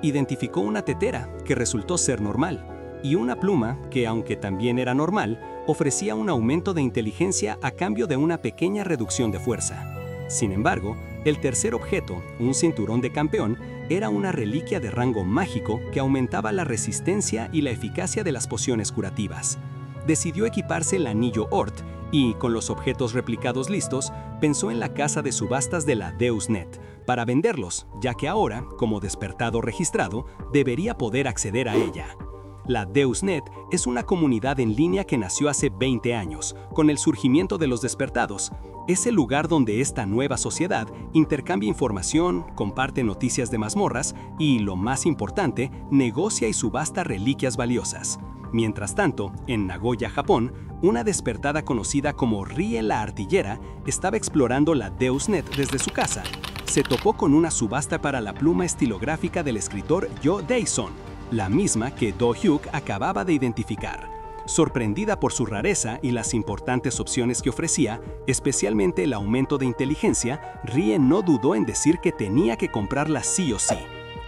Identificó una tetera, que resultó ser normal, y una pluma, que aunque también era normal, ofrecía un aumento de inteligencia a cambio de una pequeña reducción de fuerza. Sin embargo, el tercer objeto, un cinturón de campeón, era una reliquia de rango mágico que aumentaba la resistencia y la eficacia de las pociones curativas. Decidió equiparse el anillo Oort y, con los objetos replicados listos, pensó en la casa de subastas de la Deusnet para venderlos, ya que ahora, como despertado registrado, debería poder acceder a ella. La Deusnet es una comunidad en línea que nació hace 20 años, con el surgimiento de los despertados. Es el lugar donde esta nueva sociedad intercambia información, comparte noticias de mazmorras y, lo más importante, negocia y subasta reliquias valiosas. Mientras tanto, en Nagoya, Japón, una despertada conocida como Rie la Artillera estaba explorando la Deusnet desde su casa. Se topó con una subasta para la pluma estilográfica del escritor Yo Daeson, la misma que Do-hyuk acababa de identificar. Sorprendida por su rareza y las importantes opciones que ofrecía, especialmente el aumento de inteligencia, Rie no dudó en decir que tenía que comprarla sí o sí.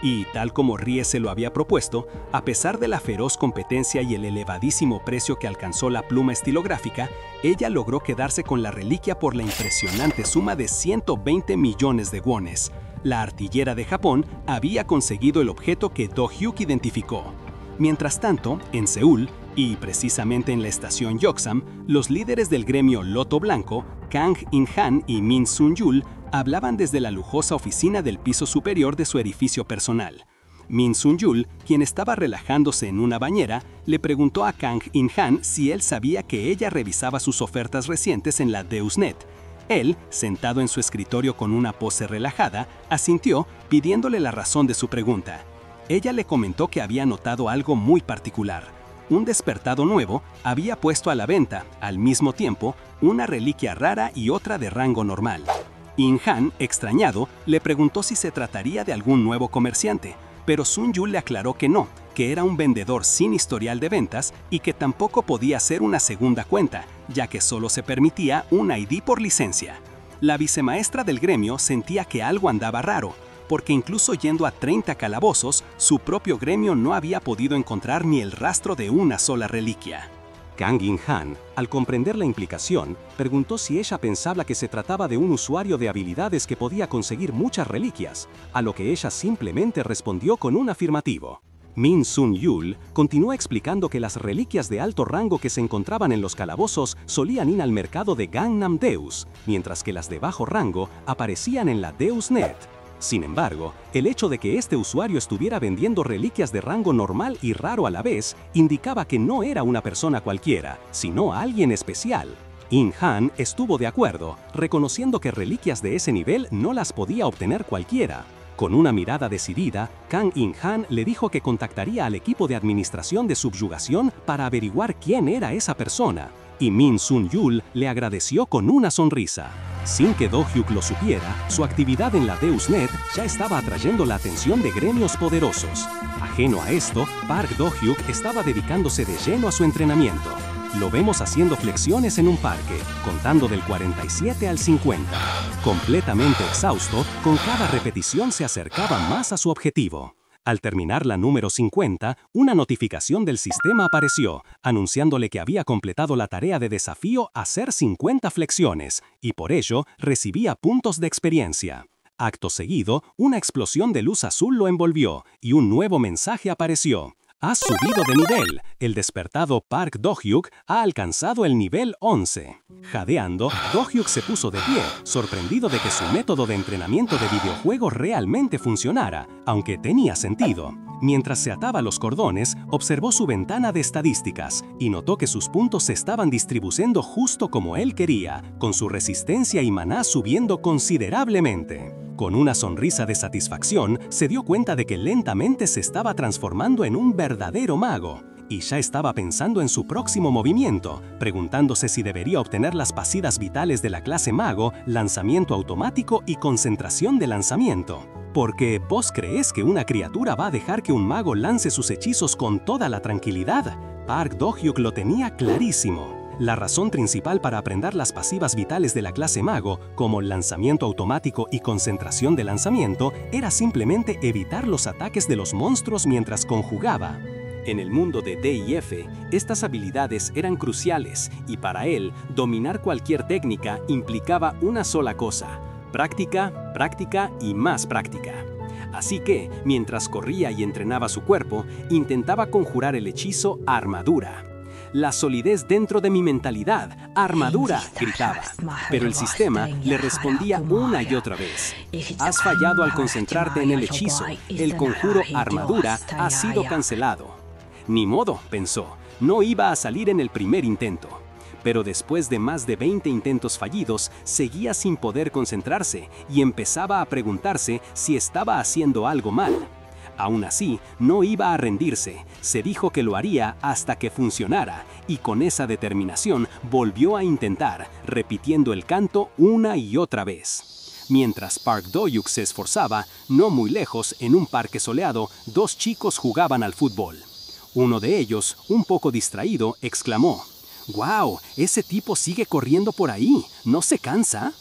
Y, tal como Rie se lo había propuesto, a pesar de la feroz competencia y el elevadísimo precio que alcanzó la pluma estilográfica, ella logró quedarse con la reliquia por la impresionante suma de 120 millones de wones. La artillera de Japón había conseguido el objeto que Do-hyuk identificó. Mientras tanto, en Seúl, y precisamente en la estación Yoksam, los líderes del gremio Loto Blanco, Kang In-han y Min Sun-yul, hablaban desde la lujosa oficina del piso superior de su edificio personal. Min Sun-yul, quien estaba relajándose en una bañera, le preguntó a Kang In-han si él sabía que ella revisaba sus ofertas recientes en la Deusnet. Él, sentado en su escritorio con una pose relajada, asintió pidiéndole la razón de su pregunta. Ella le comentó que había notado algo muy particular. Un despertado nuevo había puesto a la venta, al mismo tiempo, una reliquia rara y otra de rango normal. In-han, extrañado, le preguntó si se trataría de algún nuevo comerciante, pero Sun-yul le aclaró que no, que era un vendedor sin historial de ventas y que tampoco podía hacer una segunda cuenta, ya que solo se permitía un ID por licencia. La vicemaestra del gremio sentía que algo andaba raro, porque incluso yendo a 30 calabozos, su propio gremio no había podido encontrar ni el rastro de una sola reliquia. Kang In-han, al comprender la implicación, preguntó si ella pensaba que se trataba de un usuario de habilidades que podía conseguir muchas reliquias, a lo que ella simplemente respondió con un afirmativo. Min Sun-yul continuó explicando que las reliquias de alto rango que se encontraban en los calabozos solían ir al mercado de Gangnam Deus, mientras que las de bajo rango aparecían en la Deusnet. Sin embargo, el hecho de que este usuario estuviera vendiendo reliquias de rango normal y raro a la vez indicaba que no era una persona cualquiera, sino alguien especial. In-han estuvo de acuerdo, reconociendo que reliquias de ese nivel no las podía obtener cualquiera. Con una mirada decidida, Kang In-han le dijo que contactaría al equipo de administración de subyugación para averiguar quién era esa persona, y Min Sun-yul le agradeció con una sonrisa. Sin que Do-hyuk lo supiera, su actividad en la Deusnet ya estaba atrayendo la atención de gremios poderosos. Ajeno a esto, Park Do-hyuk estaba dedicándose de lleno a su entrenamiento. Lo vemos haciendo flexiones en un parque, contando del 47 al 50. Completamente exhausto, con cada repetición se acercaba más a su objetivo. Al terminar la número 50, una notificación del sistema apareció, anunciándole que había completado la tarea de desafío hacer 50 flexiones, y por ello recibía puntos de experiencia. Acto seguido, una explosión de luz azul lo envolvió, y un nuevo mensaje apareció. Has subido de nivel. El despertado Park Do-hyuk ha alcanzado el nivel 11. Jadeando, Do-hyuk se puso de pie, sorprendido de que su método de entrenamiento de videojuego realmente funcionara, aunque tenía sentido. Mientras se ataba los cordones, observó su ventana de estadísticas y notó que sus puntos se estaban distribuyendo justo como él quería, con su resistencia y maná subiendo considerablemente. Con una sonrisa de satisfacción, se dio cuenta de que lentamente se estaba transformando en un verdadero mago, y ya estaba pensando en su próximo movimiento, preguntándose si debería obtener las pasidas vitales de la clase mago, lanzamiento automático y concentración de lanzamiento. Porque, ¿vos creés que una criatura va a dejar que un mago lance sus hechizos con toda la tranquilidad? Park Do-hyuk lo tenía clarísimo. La razón principal para aprender las pasivas vitales de la clase mago, como lanzamiento automático y concentración de lanzamiento, era simplemente evitar los ataques de los monstruos mientras conjugaba. En el mundo de D y F, estas habilidades eran cruciales y para él, dominar cualquier técnica implicaba una sola cosa: práctica, práctica y más práctica. Así que, mientras corría y entrenaba su cuerpo, intentaba conjurar el hechizo Armadura. La solidez dentro de mi mentalidad, armadura, gritaba. Pero el sistema le respondía una y otra vez. Has fallado al concentrarte en el hechizo. El conjuro armadura ha sido cancelado. Ni modo, pensó, no iba a salir en el primer intento. Pero después de más de 20 intentos fallidos, seguía sin poder concentrarse y empezaba a preguntarse si estaba haciendo algo mal. Aún así, no iba a rendirse, se dijo que lo haría hasta que funcionara, y con esa determinación volvió a intentar, repitiendo el canto una y otra vez. Mientras Park Do-hyuk se esforzaba, no muy lejos, en un parque soleado, dos chicos jugaban al fútbol. Uno de ellos, un poco distraído, exclamó: ¡Guau! Ese tipo sigue corriendo por ahí, ¿no se cansa?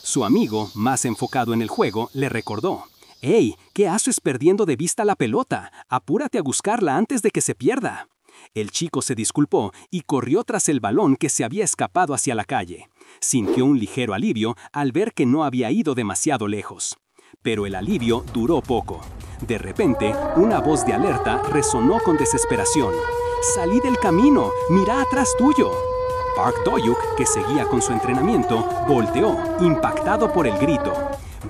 Su amigo, más enfocado en el juego, le recordó: ¡Ey! ¿Qué haces perdiendo de vista la pelota? Apúrate a buscarla antes de que se pierda. El chico se disculpó y corrió tras el balón que se había escapado hacia la calle. Sintió un ligero alivio al ver que no había ido demasiado lejos. Pero el alivio duró poco. De repente, una voz de alerta resonó con desesperación. ¡Salí del camino! ¡Mira atrás tuyo! Park Do-hyuk, que seguía con su entrenamiento, volteó, impactado por el grito.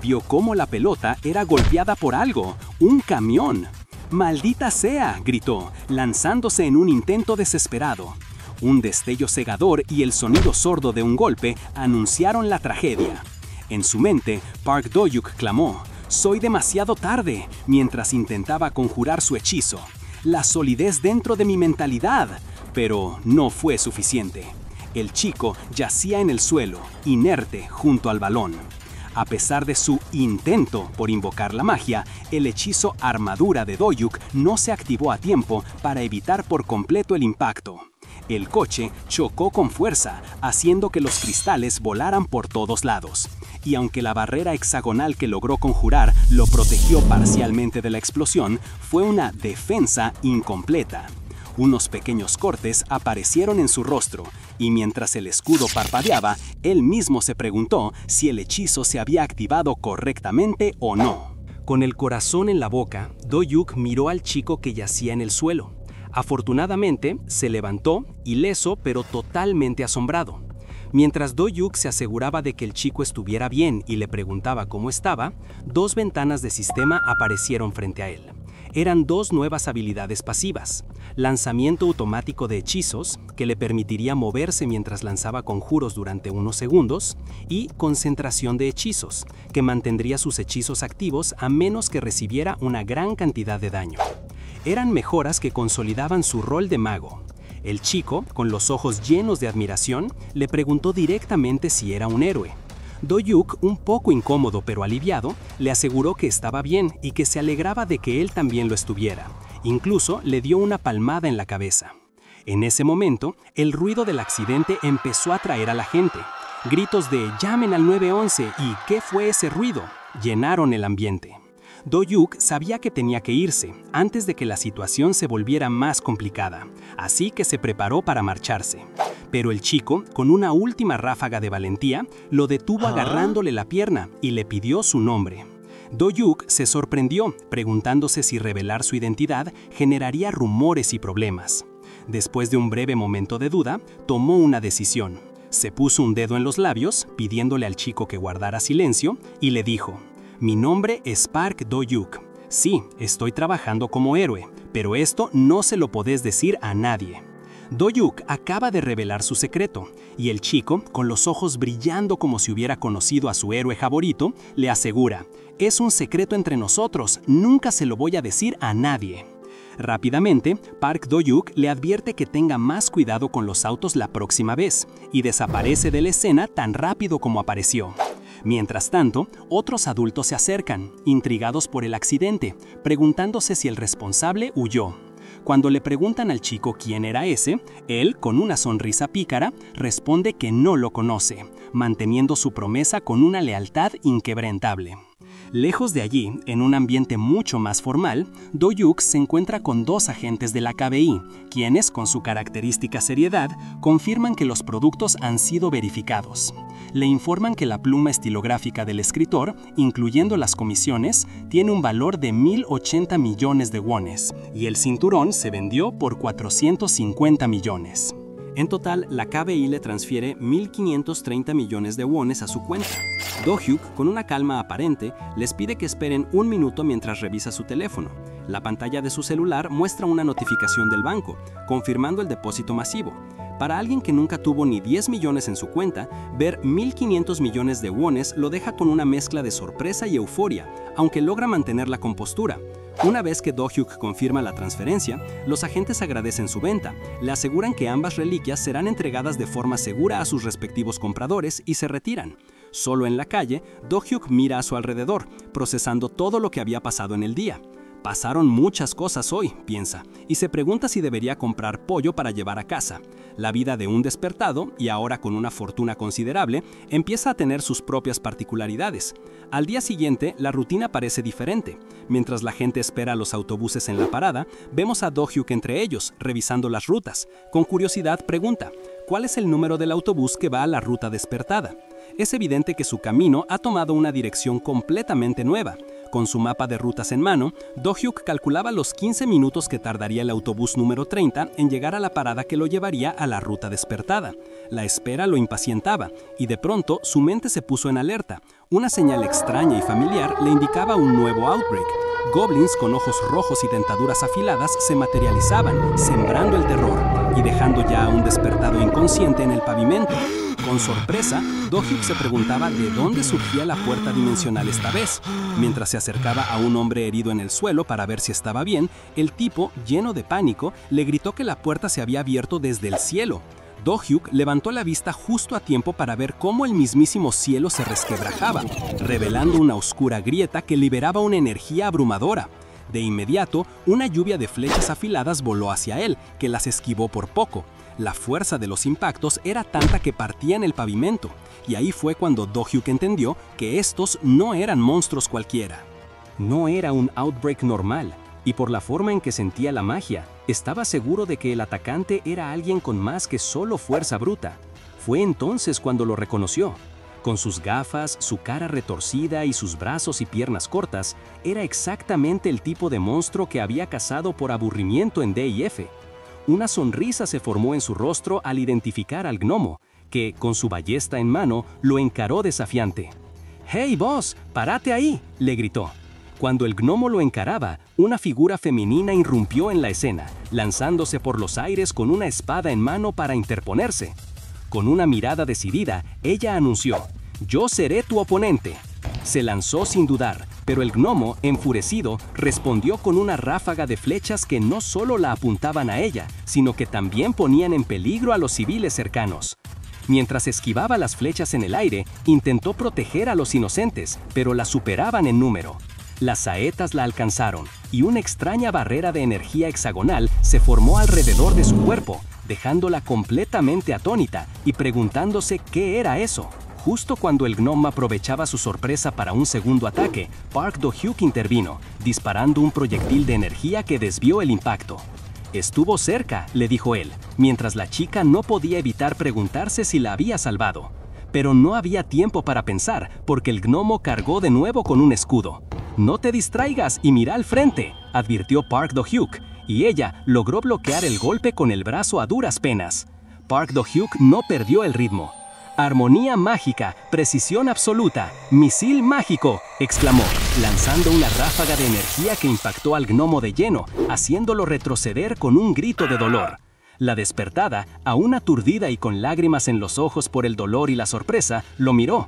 Vio cómo la pelota era golpeada por algo, un camión. ¡Maldita sea!, gritó, lanzándose en un intento desesperado. Un destello cegador y el sonido sordo de un golpe anunciaron la tragedia. En su mente, Park Do-hyuk clamó, «Soy demasiado tarde», mientras intentaba conjurar su hechizo. La solidez dentro de mi mentalidad. Pero no fue suficiente. El chico yacía en el suelo, inerte, junto al balón. A pesar de su intento por invocar la magia, el hechizo Armadura de Do-hyuk no se activó a tiempo para evitar por completo el impacto. El coche chocó con fuerza, haciendo que los cristales volaran por todos lados. Y aunque la barrera hexagonal que logró conjurar lo protegió parcialmente de la explosión, fue una defensa incompleta. Unos pequeños cortes aparecieron en su rostro, y mientras el escudo parpadeaba, él mismo se preguntó si el hechizo se había activado correctamente o no. Con el corazón en la boca, Do-hyuk miró al chico que yacía en el suelo. Afortunadamente, se levantó, ileso pero totalmente asombrado. Mientras Do-hyuk se aseguraba de que el chico estuviera bien y le preguntaba cómo estaba, dos ventanas de sistema aparecieron frente a él. Eran dos nuevas habilidades pasivas: lanzamiento automático de hechizos, que le permitiría moverse mientras lanzaba conjuros durante unos segundos, y concentración de hechizos, que mantendría sus hechizos activos a menos que recibiera una gran cantidad de daño. Eran mejoras que consolidaban su rol de mago. El chico, con los ojos llenos de admiración, le preguntó directamente si era un héroe. Do-hyuk, un poco incómodo pero aliviado, le aseguró que estaba bien y que se alegraba de que él también lo estuviera. Incluso le dio una palmada en la cabeza. En ese momento, el ruido del accidente empezó a atraer a la gente. Gritos de «¡Llamen al 911!» y «¿Qué fue ese ruido?», llenaron el ambiente. Do-hyuk sabía que tenía que irse antes de que la situación se volviera más complicada, así que se preparó para marcharse. Pero el chico, con una última ráfaga de valentía, lo detuvo agarrándole la pierna y le pidió su nombre. Do-hyuk se sorprendió, preguntándose si revelar su identidad generaría rumores y problemas. Después de un breve momento de duda, tomó una decisión. Se puso un dedo en los labios, pidiéndole al chico que guardara silencio, y le dijo: «Mi nombre es Park Do-hyuk. Sí, estoy trabajando como héroe, pero esto no se lo podés decir a nadie». Do-hyuk acaba de revelar su secreto, y el chico, con los ojos brillando como si hubiera conocido a su héroe favorito, le asegura: «Es un secreto entre nosotros, nunca se lo voy a decir a nadie». Rápidamente, Park Do-hyuk le advierte que tenga más cuidado con los autos la próxima vez, y desaparece de la escena tan rápido como apareció. Mientras tanto, otros adultos se acercan, intrigados por el accidente, preguntándose si el responsable huyó. Cuando le preguntan al chico quién era ese, él, con una sonrisa pícara, responde que no lo conoce, manteniendo su promesa con una lealtad inquebrantable. Lejos de allí, en un ambiente mucho más formal, Do-hyuk se encuentra con dos agentes de la KBI, quienes, con su característica seriedad, confirman que los productos han sido verificados. Le informan que la pluma estilográfica del escritor, incluyendo las comisiones, tiene un valor de 1.080 millones de wones, y el cinturón se vendió por 450 millones. En total, la KBI le transfiere 1.530 millones de wones a su cuenta. Do-hyuk, con una calma aparente, les pide que esperen un minuto mientras revisa su teléfono. La pantalla de su celular muestra una notificación del banco, confirmando el depósito masivo. Para alguien que nunca tuvo ni 10 millones en su cuenta, ver 1.500 millones de wones lo deja con una mezcla de sorpresa y euforia, aunque logra mantener la compostura. Una vez que Do-hyuk confirma la transferencia, los agentes agradecen su venta, le aseguran que ambas reliquias serán entregadas de forma segura a sus respectivos compradores y se retiran. Solo en la calle, Do-hyuk mira a su alrededor, procesando todo lo que había pasado en el día. Pasaron muchas cosas hoy, piensa, y se pregunta si debería comprar pollo para llevar a casa. La vida de un despertado, y ahora con una fortuna considerable, empieza a tener sus propias particularidades. Al día siguiente, la rutina parece diferente. Mientras la gente espera a los autobuses en la parada, vemos a Do-hyuk entre ellos, revisando las rutas. Con curiosidad pregunta, ¿cuál es el número del autobús que va a la ruta despertada? Es evidente que su camino ha tomado una dirección completamente nueva. Con su mapa de rutas en mano, Do-hyuk calculaba los 15 minutos que tardaría el autobús número 30 en llegar a la parada que lo llevaría a la ruta despertada. La espera lo impacientaba, y de pronto su mente se puso en alerta. Una señal extraña y familiar le indicaba un nuevo outbreak. Goblins con ojos rojos y dentaduras afiladas se materializaban, sembrando el terror y dejando ya a un despertado inconsciente en el pavimento. Con sorpresa, Do-hyuk se preguntaba de dónde surgía la puerta dimensional esta vez. Mientras se acercaba a un hombre herido en el suelo para ver si estaba bien, el tipo, lleno de pánico, le gritó que la puerta se había abierto desde el cielo. Do-hyuk levantó la vista justo a tiempo para ver cómo el mismísimo cielo se resquebrajaba, revelando una oscura grieta que liberaba una energía abrumadora. De inmediato, una lluvia de flechas afiladas voló hacia él, que las esquivó por poco. La fuerza de los impactos era tanta que partían el pavimento, y ahí fue cuando Do-hyuk entendió que estos no eran monstruos cualquiera. No era un outbreak normal, y por la forma en que sentía la magia, estaba seguro de que el atacante era alguien con más que solo fuerza bruta. Fue entonces cuando lo reconoció. Con sus gafas, su cara retorcida y sus brazos y piernas cortas, era exactamente el tipo de monstruo que había cazado por aburrimiento en D&F. Una sonrisa se formó en su rostro al identificar al gnomo, que, con su ballesta en mano, lo encaró desafiante. «¡Hey, boss! ¡Párate ahí!», le gritó. Cuando el gnomo lo encaraba, una figura femenina irrumpió en la escena, lanzándose por los aires con una espada en mano para interponerse. Con una mirada decidida, ella anunció, «Yo seré tu oponente». Se lanzó sin dudar, pero el gnomo, enfurecido, respondió con una ráfaga de flechas que no solo la apuntaban a ella, sino que también ponían en peligro a los civiles cercanos. Mientras esquivaba las flechas en el aire, intentó proteger a los inocentes, pero la superaban en número. Las saetas la alcanzaron, y una extraña barrera de energía hexagonal se formó alrededor de su cuerpo, dejándola completamente atónita y preguntándose qué era eso. Justo cuando el gnomo aprovechaba su sorpresa para un segundo ataque, Park Do-hyuk intervino, disparando un proyectil de energía que desvió el impacto. «Estuvo cerca», le dijo él, mientras la chica no podía evitar preguntarse si la había salvado. Pero no había tiempo para pensar, porque el gnomo cargó de nuevo con un escudo. «No te distraigas y mira al frente», advirtió Park Do-hyuk, y ella logró bloquear el golpe con el brazo a duras penas. Park Do-hyuk no perdió el ritmo. «Armonía mágica, precisión absoluta, misil mágico», exclamó, lanzando una ráfaga de energía que impactó al gnomo de lleno, haciéndolo retroceder con un grito de dolor. La despertada, aún aturdida y con lágrimas en los ojos por el dolor y la sorpresa, lo miró.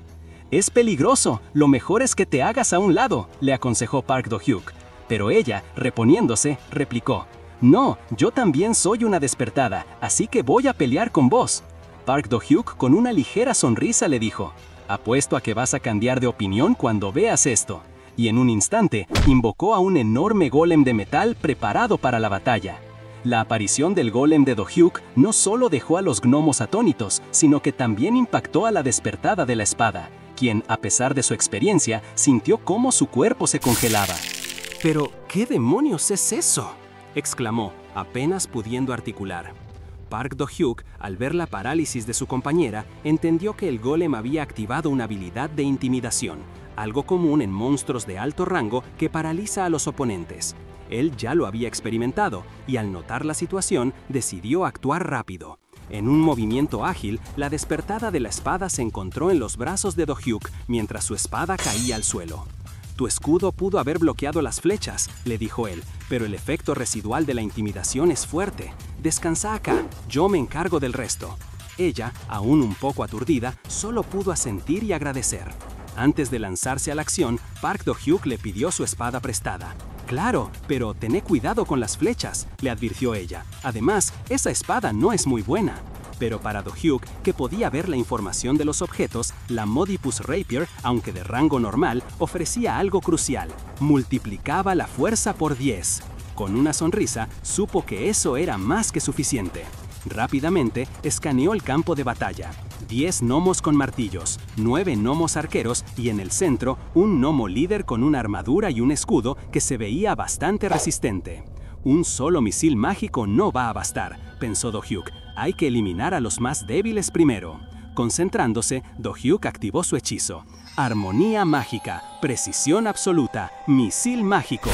«Es peligroso, lo mejor es que te hagas a un lado», le aconsejó Park Do-hyuk. Pero ella, reponiéndose, replicó, «No, yo también soy una despertada, así que voy a pelear con vos». Park Do-hyuk con una ligera sonrisa le dijo, «Apuesto a que vas a cambiar de opinión cuando veas esto». Y en un instante, invocó a un enorme golem de metal preparado para la batalla. La aparición del golem de Do-hyuk no solo dejó a los gnomos atónitos, sino que también impactó a la despertada de la espada, quien, a pesar de su experiencia, sintió cómo su cuerpo se congelaba. «¿Pero qué demonios es eso?», exclamó, apenas pudiendo articular. Park Do-hyuk, al ver la parálisis de su compañera, entendió que el golem había activado una habilidad de intimidación, algo común en monstruos de alto rango que paraliza a los oponentes. Él ya lo había experimentado, y al notar la situación, decidió actuar rápido. En un movimiento ágil, la despertada de la espada se encontró en los brazos de Do-hyuk mientras su espada caía al suelo. «Tu escudo pudo haber bloqueado las flechas», le dijo él, «pero el efecto residual de la intimidación es fuerte. Descansa acá, yo me encargo del resto». Ella, aún un poco aturdida, solo pudo asentir y agradecer. Antes de lanzarse a la acción, Park Do-hyuk le pidió su espada prestada. «Claro, pero tené cuidado con las flechas», le advirtió ella. «Además, esa espada no es muy buena». Pero para Do-hyuk, que podía ver la información de los objetos, la Modipus Rapier, aunque de rango normal, ofrecía algo crucial: multiplicaba la fuerza por 10. Con una sonrisa, supo que eso era más que suficiente. Rápidamente, escaneó el campo de batalla. 10 gnomos con martillos, 9 gnomos arqueros y en el centro, un gnomo líder con una armadura y un escudo que se veía bastante resistente. Un solo misil mágico no va a bastar, pensó Do-hyuk. Hay que eliminar a los más débiles primero. Concentrándose, Do-hyuk activó su hechizo. Armonía mágica, precisión absoluta, misil mágico.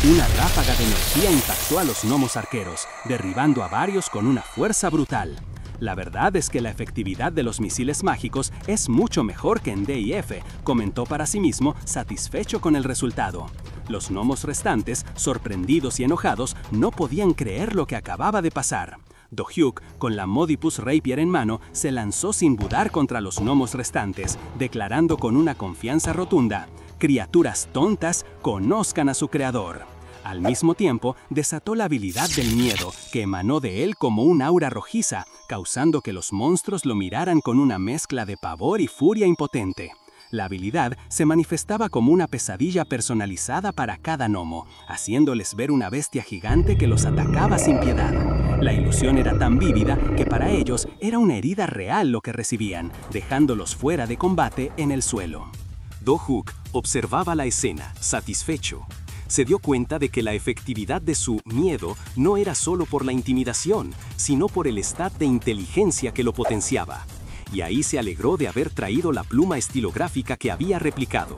Una ráfaga de energía impactó a los gnomos arqueros, derribando a varios con una fuerza brutal. La verdad es que la efectividad de los misiles mágicos es mucho mejor que en D&F, comentó para sí mismo, satisfecho con el resultado. Los gnomos restantes, sorprendidos y enojados, no podían creer lo que acababa de pasar. Do-hyuk, con la Modipus Rapier en mano, se lanzó sin dudar contra los gnomos restantes, declarando con una confianza rotunda: «Criaturas tontas, conozcan a su creador». Al mismo tiempo, desató la habilidad del miedo, que emanó de él como un aura rojiza, causando que los monstruos lo miraran con una mezcla de pavor y furia impotente. La habilidad se manifestaba como una pesadilla personalizada para cada gnomo, haciéndoles ver una bestia gigante que los atacaba sin piedad. La ilusión era tan vívida que para ellos era una herida real lo que recibían, dejándolos fuera de combate en el suelo. Do-hyuk observaba la escena, satisfecho. Se dio cuenta de que la efectividad de su miedo no era solo por la intimidación, sino por el stat de inteligencia que lo potenciaba. Y ahí se alegró de haber traído la pluma estilográfica que había replicado.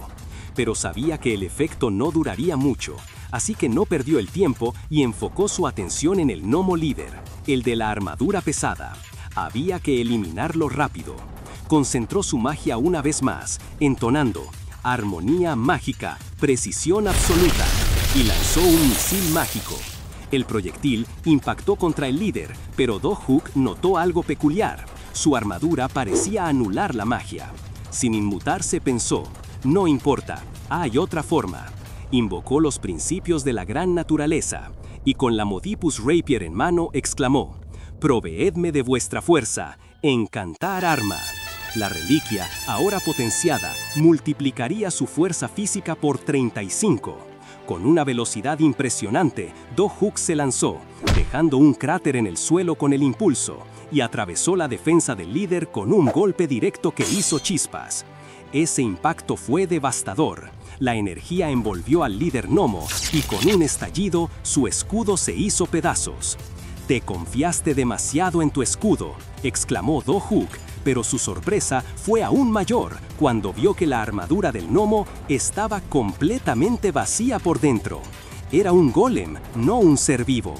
Pero sabía que el efecto no duraría mucho, así que no perdió el tiempo y enfocó su atención en el gnomo líder, el de la armadura pesada. Había que eliminarlo rápido. Concentró su magia una vez más, entonando armonía mágica, precisión absoluta, y lanzó un misil mágico. El proyectil impactó contra el líder, pero Do-hyuk notó algo peculiar. Su armadura parecía anular la magia. Sin inmutarse pensó: no importa, hay otra forma. Invocó los principios de la gran naturaleza, y con la Modipus Rapier en mano exclamó: «Proveedme de vuestra fuerza, encantar arma». La reliquia, ahora potenciada, multiplicaría su fuerza física por 35. Con una velocidad impresionante, Do-hyuk se lanzó, dejando un cráter en el suelo con el impulso, y atravesó la defensa del líder con un golpe directo que hizo chispas. Ese impacto fue devastador. La energía envolvió al líder gnomo, y con un estallido, su escudo se hizo pedazos. «Te confiaste demasiado en tu escudo», exclamó Do-hyuk, pero su sorpresa fue aún mayor cuando vio que la armadura del gnomo estaba completamente vacía por dentro. Era un golem, no un ser vivo.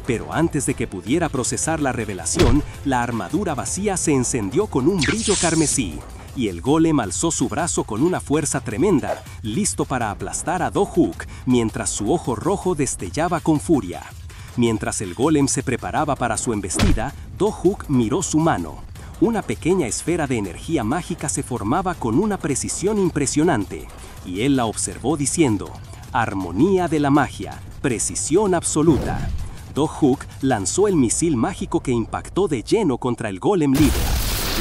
Pero antes de que pudiera procesar la revelación, la armadura vacía se encendió con un brillo carmesí, y el golem alzó su brazo con una fuerza tremenda, listo para aplastar a Do-hyuk, mientras su ojo rojo destellaba con furia. Mientras el golem se preparaba para su embestida, Do-hyuk miró su mano. Una pequeña esfera de energía mágica se formaba con una precisión impresionante, y él la observó diciendo: «Armonía de la magia, precisión absoluta». Do-hyuk lanzó el misil mágico que impactó de lleno contra el golem líder.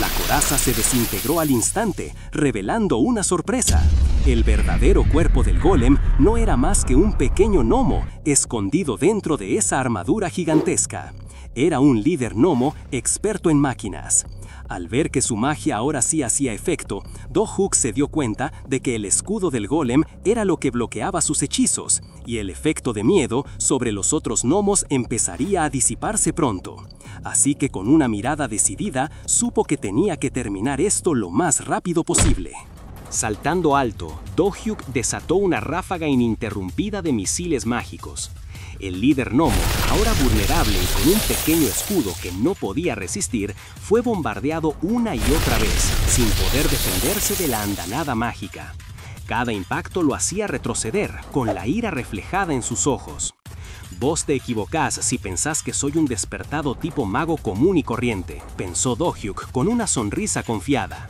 La coraza se desintegró al instante, revelando una sorpresa. El verdadero cuerpo del golem no era más que un pequeño gnomo escondido dentro de esa armadura gigantesca. Era un líder gnomo experto en máquinas. Al ver que su magia ahora sí hacía efecto, Do-hyuk se dio cuenta de que el escudo del golem era lo que bloqueaba sus hechizos, y el efecto de miedo sobre los otros gnomos empezaría a disiparse pronto. Así que con una mirada decidida, supo que tenía que terminar esto lo más rápido posible. Saltando alto, Do-hyuk desató una ráfaga ininterrumpida de misiles mágicos. El líder gnomo, ahora vulnerable y con un pequeño escudo que no podía resistir, fue bombardeado una y otra vez, sin poder defenderse de la andanada mágica. Cada impacto lo hacía retroceder, con la ira reflejada en sus ojos. «Vos te equivocás si pensás que soy un despertado tipo mago común y corriente», pensó Do-hyuk con una sonrisa confiada.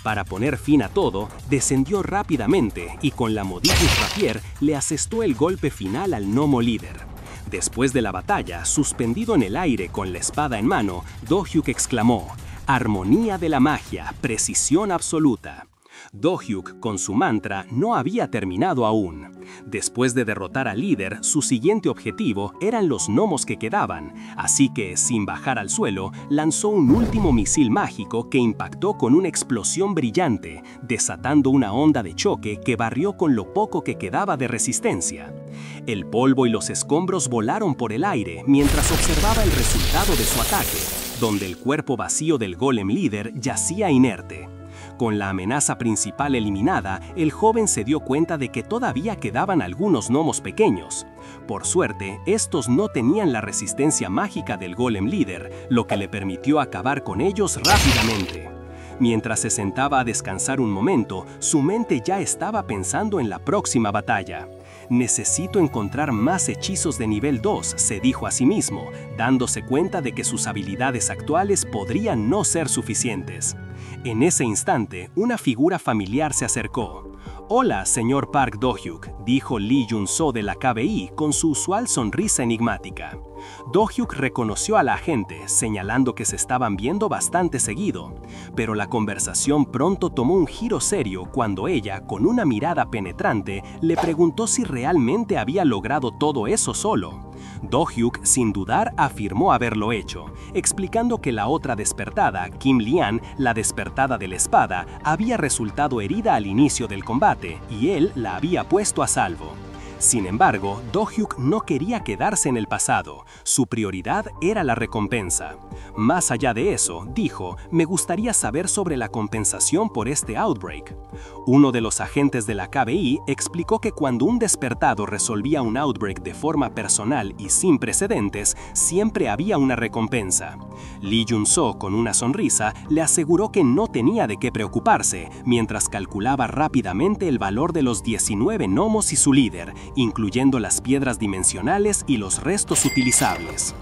Para poner fin a todo, descendió rápidamente y con la Modipus Rapier le asestó el golpe final al gnomo líder. Después de la batalla, suspendido en el aire con la espada en mano, Do-hyuk exclamó: «Armonía de la magia, precisión absoluta». Do-hyuk, con su mantra, no había terminado aún. Después de derrotar al líder, su siguiente objetivo eran los gnomos que quedaban, así que, sin bajar al suelo, lanzó un último misil mágico que impactó con una explosión brillante, desatando una onda de choque que barrió con lo poco que quedaba de resistencia. El polvo y los escombros volaron por el aire mientras observaba el resultado de su ataque, donde el cuerpo vacío del golem líder yacía inerte. Con la amenaza principal eliminada, el joven se dio cuenta de que todavía quedaban algunos gnomos pequeños. Por suerte, estos no tenían la resistencia mágica del golem líder, lo que le permitió acabar con ellos rápidamente. Mientras se sentaba a descansar un momento, su mente ya estaba pensando en la próxima batalla. «Necesito encontrar más hechizos de nivel 2», se dijo a sí mismo, dándose cuenta de que sus habilidades actuales podrían no ser suficientes. En ese instante, una figura familiar se acercó. «Hola, señor Park Do-hyuk», dijo Lee Jun-soo de la KBI con su usual sonrisa enigmática. Do-hyuk reconoció a la agente, señalando que se estaban viendo bastante seguido, pero la conversación pronto tomó un giro serio cuando ella, con una mirada penetrante, le preguntó si realmente había logrado todo eso solo. Do-hyuk, sin dudar, afirmó haberlo hecho, explicando que la otra despertada, Kim Lian, la despertada de la espada, había resultado herida al inicio del combate y él la había puesto a salvo. Sin embargo, Do-hyuk no quería quedarse en el pasado. Su prioridad era la recompensa. Más allá de eso, dijo, «Me gustaría saber sobre la compensación por este outbreak». Uno de los agentes de la KBI explicó que cuando un despertado resolvía un outbreak de forma personal y sin precedentes, siempre había una recompensa. Lee Jun-soo, con una sonrisa, le aseguró que no tenía de qué preocuparse, mientras calculaba rápidamente el valor de los 19 gnomos y su líder, incluyendo las piedras dimensionales y los restos utilizables.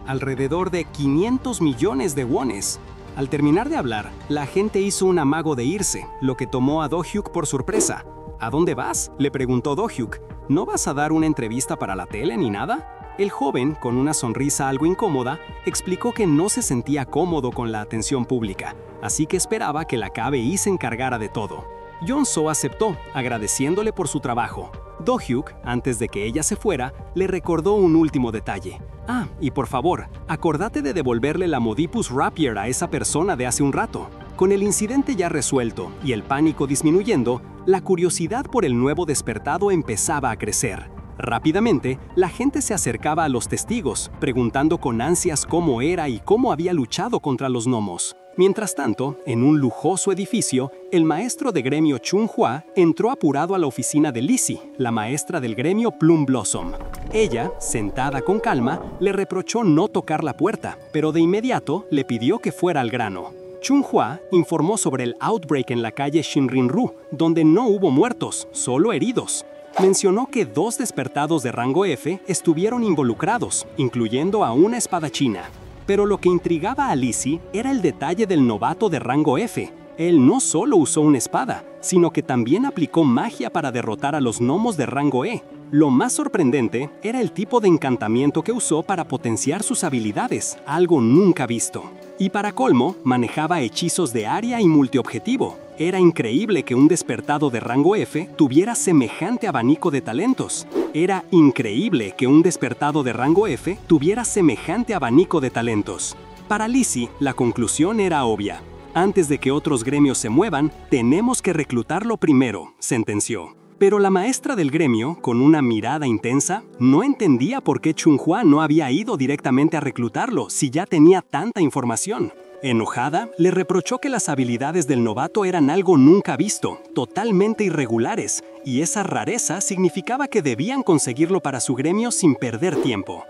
Alrededor de 500 millones de wones. Al terminar de hablar, la agente hizo un amago de irse, lo que tomó a Do-hyuk por sorpresa. «¿A dónde vas?», le preguntó Do-hyuk. «¿No vas a dar una entrevista para la tele ni nada?». El joven, con una sonrisa algo incómoda, explicó que no se sentía cómodo con la atención pública, así que esperaba que la KBI se encargara de todo. Jun-soo aceptó, agradeciéndole por su trabajo. Do-hyuk, antes de que ella se fuera, le recordó un último detalle. «Ah, y por favor, acordate de devolverle la Modipus Rapier a esa persona de hace un rato». Con el incidente ya resuelto y el pánico disminuyendo, la curiosidad por el nuevo despertado empezaba a crecer. Rápidamente, la gente se acercaba a los testigos, preguntando con ansias cómo era y cómo había luchado contra los gnomos. Mientras tanto, en un lujoso edificio, el maestro de gremio Chun-hwa entró apurado a la oficina de Lizzie, la maestra del gremio Plum Blossom. Ella, sentada con calma, le reprochó no tocar la puerta, pero de inmediato le pidió que fuera al grano. Chun-hwa informó sobre el outbreak en la calle Shinrin-ru, donde no hubo muertos, solo heridos. Mencionó que 2 despertados de rango F estuvieron involucrados, incluyendo a una espadachina. Pero lo que intrigaba a Lizzie era el detalle del novato de rango F. Él no solo usó una espada, sino que también aplicó magia para derrotar a los gnomos de rango E. Lo más sorprendente era el tipo de encantamiento que usó para potenciar sus habilidades, algo nunca visto. Y para colmo, manejaba hechizos de área y multiobjetivo. Era increíble que un despertado de rango F tuviera semejante abanico de talentos. Era increíble que un despertado de rango F tuviera semejante abanico de talentos. Para Lizzie, la conclusión era obvia. Antes de que otros gremios se muevan, tenemos que reclutarlo primero, sentenció. Pero la maestra del gremio, con una mirada intensa, no entendía por qué Chun-hwa no había ido directamente a reclutarlo si ya tenía tanta información. Enojada, le reprochó que las habilidades del novato eran algo nunca visto, totalmente irregulares, y esa rareza significaba que debían conseguirlo para su gremio sin perder tiempo.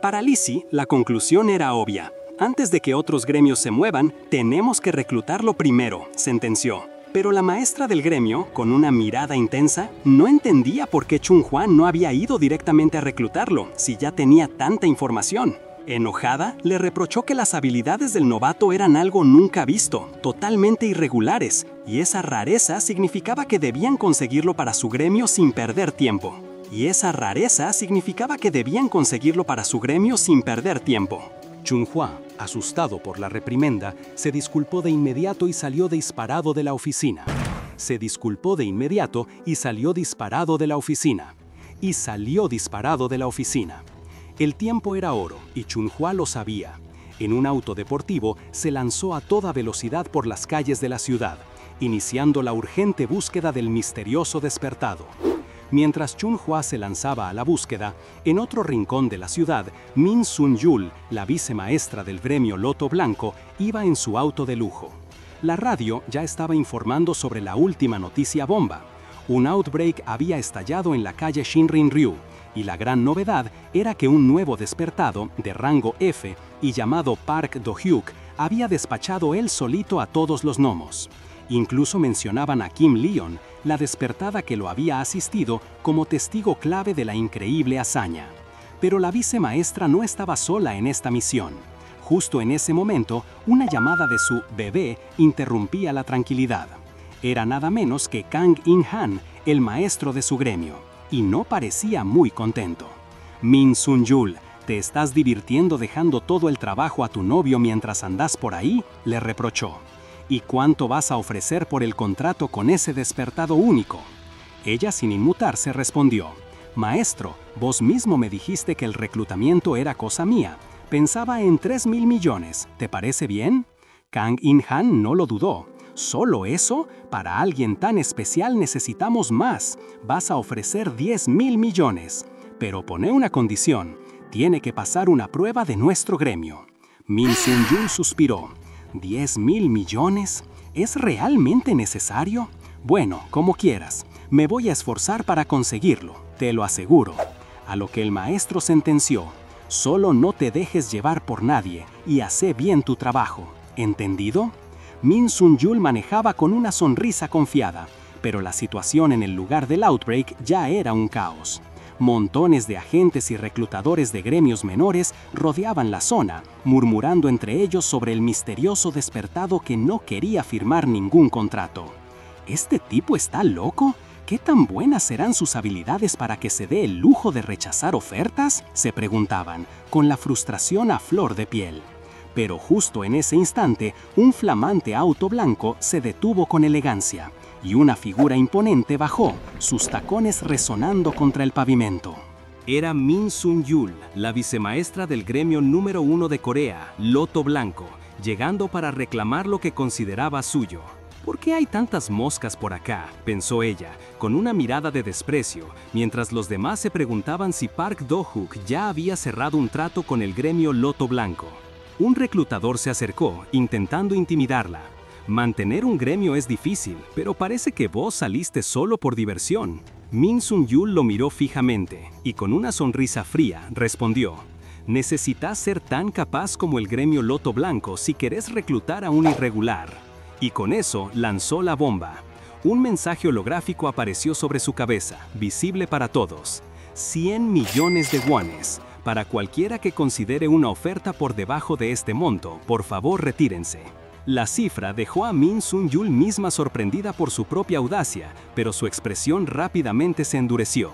Para Lizzie, la conclusión era obvia. Antes de que otros gremios se muevan, tenemos que reclutarlo primero, sentenció. Pero la maestra del gremio, con una mirada intensa, no entendía por qué Chun-hwa no había ido directamente a reclutarlo, si ya tenía tanta información. Enojada, le reprochó que las habilidades del novato eran algo nunca visto, totalmente irregulares, y esa rareza significaba que debían conseguirlo para su gremio sin perder tiempo. Chunhua, asustado por la reprimenda, se disculpó de inmediato y salió disparado de la oficina. El tiempo era oro y Chunhua lo sabía. En un auto deportivo se lanzó a toda velocidad por las calles de la ciudad, iniciando la urgente búsqueda del misterioso despertado. Mientras Chunhua se lanzaba a la búsqueda, en otro rincón de la ciudad, Min Sun-yul, la vicemaestra del gremio Loto Blanco, iba en su auto de lujo. La radio ya estaba informando sobre la última noticia bomba. Un outbreak había estallado en la calle Shinrin-ryu, y la gran novedad era que un nuevo despertado, de rango F y llamado Park Do-hyuk, había despachado él solito a todos los gnomos. Incluso mencionaban a Kim Leon, la despertada que lo había asistido, como testigo clave de la increíble hazaña. Pero la vicemaestra no estaba sola en esta misión. Justo en ese momento, una llamada de su bebé interrumpía la tranquilidad. Era nada menos que Kang In-han, el maestro de su gremio, y no parecía muy contento. Min Sun-yul, ¿te estás divirtiendo dejando todo el trabajo a tu novio mientras andas por ahí?, le reprochó. ¿Y cuánto vas a ofrecer por el contrato con ese despertado único? Ella, sin inmutarse, respondió: Maestro, vos mismo me dijiste que el reclutamiento era cosa mía. Pensaba en 3.000 millones. ¿Te parece bien? Kang In-han no lo dudó. ¿Solo eso? Para alguien tan especial necesitamos más. Vas a ofrecer 10.000 millones. Pero pone una condición. Tiene que pasar una prueba de nuestro gremio. Min Sun-yul suspiró. ¿10.000 millones? ¿Es realmente necesario? Bueno, como quieras. Me voy a esforzar para conseguirlo, te lo aseguro. A lo que el maestro sentenció: solo no te dejes llevar por nadie y hacé bien tu trabajo. ¿Entendido? Min Sun-yul manejaba con una sonrisa confiada, pero la situación en el lugar del outbreak ya era un caos. Montones de agentes y reclutadores de gremios menores rodeaban la zona, murmurando entre ellos sobre el misterioso despertado que no quería firmar ningún contrato. ¿Este tipo está loco? ¿Qué tan buenas serán sus habilidades para que se dé el lujo de rechazar ofertas?, se preguntaban, con la frustración a flor de piel. Pero justo en ese instante, un flamante auto blanco se detuvo con elegancia, y una figura imponente bajó, sus tacones resonando contra el pavimento. Era Min Sun-yul, la vicemaestra del gremio número 1 de Corea, Loto Blanco, llegando para reclamar lo que consideraba suyo. ¿Por qué hay tantas moscas por acá?, pensó ella, con una mirada de desprecio, mientras los demás se preguntaban si Park Do-hyuk ya había cerrado un trato con el gremio Loto Blanco. Un reclutador se acercó, intentando intimidarla. Mantener un gremio es difícil, pero parece que vos saliste solo por diversión. Min Sun-yul lo miró fijamente, y con una sonrisa fría respondió: necesitas ser tan capaz como el gremio Loto Blanco si querés reclutar a un irregular. Y con eso lanzó la bomba. Un mensaje holográfico apareció sobre su cabeza, visible para todos. 100 millones de wones. Para cualquiera que considere una oferta por debajo de este monto, por favor retírense. La cifra dejó a Min Sun-yul misma sorprendida por su propia audacia, pero su expresión rápidamente se endureció.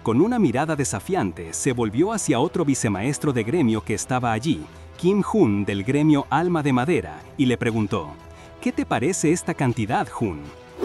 Con una mirada desafiante, se volvió hacia otro vicemaestro de gremio que estaba allí, Kim Hun del gremio Alma de Madera, y le preguntó: ¿qué te parece esta cantidad, Hun?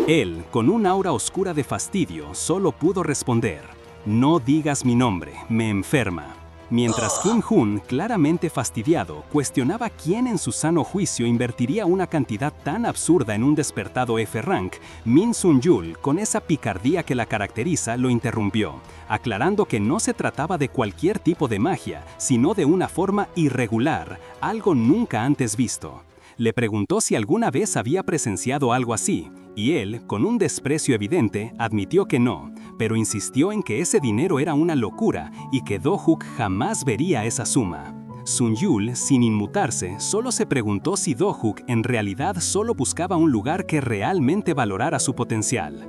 Él, con un aura oscura de fastidio, solo pudo responder: no digas mi nombre, me enferma. Mientras Kim Hun, claramente fastidiado, cuestionaba quién en su sano juicio invertiría una cantidad tan absurda en un despertado F-Rank, Min Sun-yul, con esa picardía que la caracteriza, lo interrumpió, aclarando que no se trataba de cualquier tipo de magia, sino de una forma irregular, algo nunca antes visto. Le preguntó si alguna vez había presenciado algo así, y él, con un desprecio evidente, admitió que no, pero insistió en que ese dinero era una locura y que Do-hyuk jamás vería esa suma. Sun-yul, sin inmutarse, solo se preguntó si Do-hyuk en realidad solo buscaba un lugar que realmente valorara su potencial.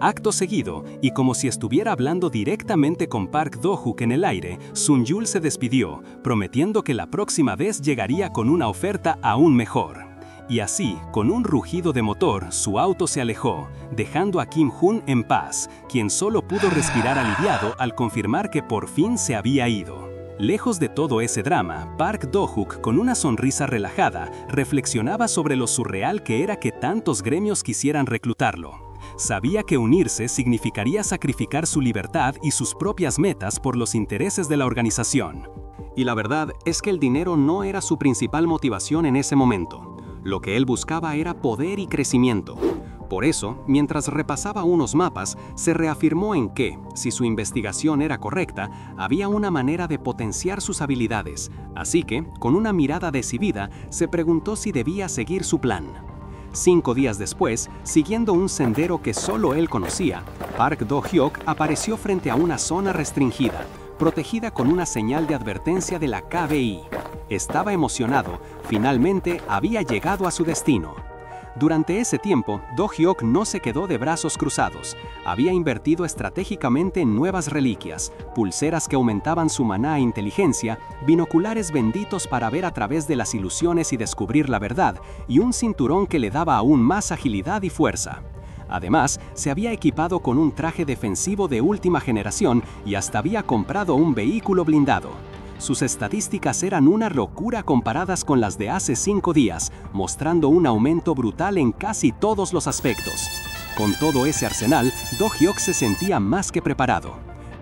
Acto seguido, y como si estuviera hablando directamente con Park Do-hyuk en el aire, Sun-yul se despidió, prometiendo que la próxima vez llegaría con una oferta aún mejor. Y así, con un rugido de motor, su auto se alejó, dejando a Kim-hun en paz, quien solo pudo respirar aliviado al confirmar que por fin se había ido. Lejos de todo ese drama, Park Do-hyuk, con una sonrisa relajada, reflexionaba sobre lo surreal que era que tantos gremios quisieran reclutarlo. Sabía que unirse significaría sacrificar su libertad y sus propias metas por los intereses de la organización. Y la verdad es que el dinero no era su principal motivación en ese momento. Lo que él buscaba era poder y crecimiento. Por eso, mientras repasaba unos mapas, se reafirmó en que, si su investigación era correcta, había una manera de potenciar sus habilidades. Así que, con una mirada decidida, se preguntó si debía seguir su plan. 5 días después, siguiendo un sendero que solo él conocía, Park Do-hyuk apareció frente a una zona restringida, protegida con una señal de advertencia de la KBI. Estaba emocionado, finalmente había llegado a su destino. Durante ese tiempo, Do-hyuk no se quedó de brazos cruzados. Había invertido estratégicamente en nuevas reliquias, pulseras que aumentaban su maná e inteligencia, binoculares benditos para ver a través de las ilusiones y descubrir la verdad, y un cinturón que le daba aún más agilidad y fuerza. Además, se había equipado con un traje defensivo de última generación y hasta había comprado un vehículo blindado. Sus estadísticas eran una locura comparadas con las de hace 5 días, mostrando un aumento brutal en casi todos los aspectos. Con todo ese arsenal, Do-hyuk se sentía más que preparado.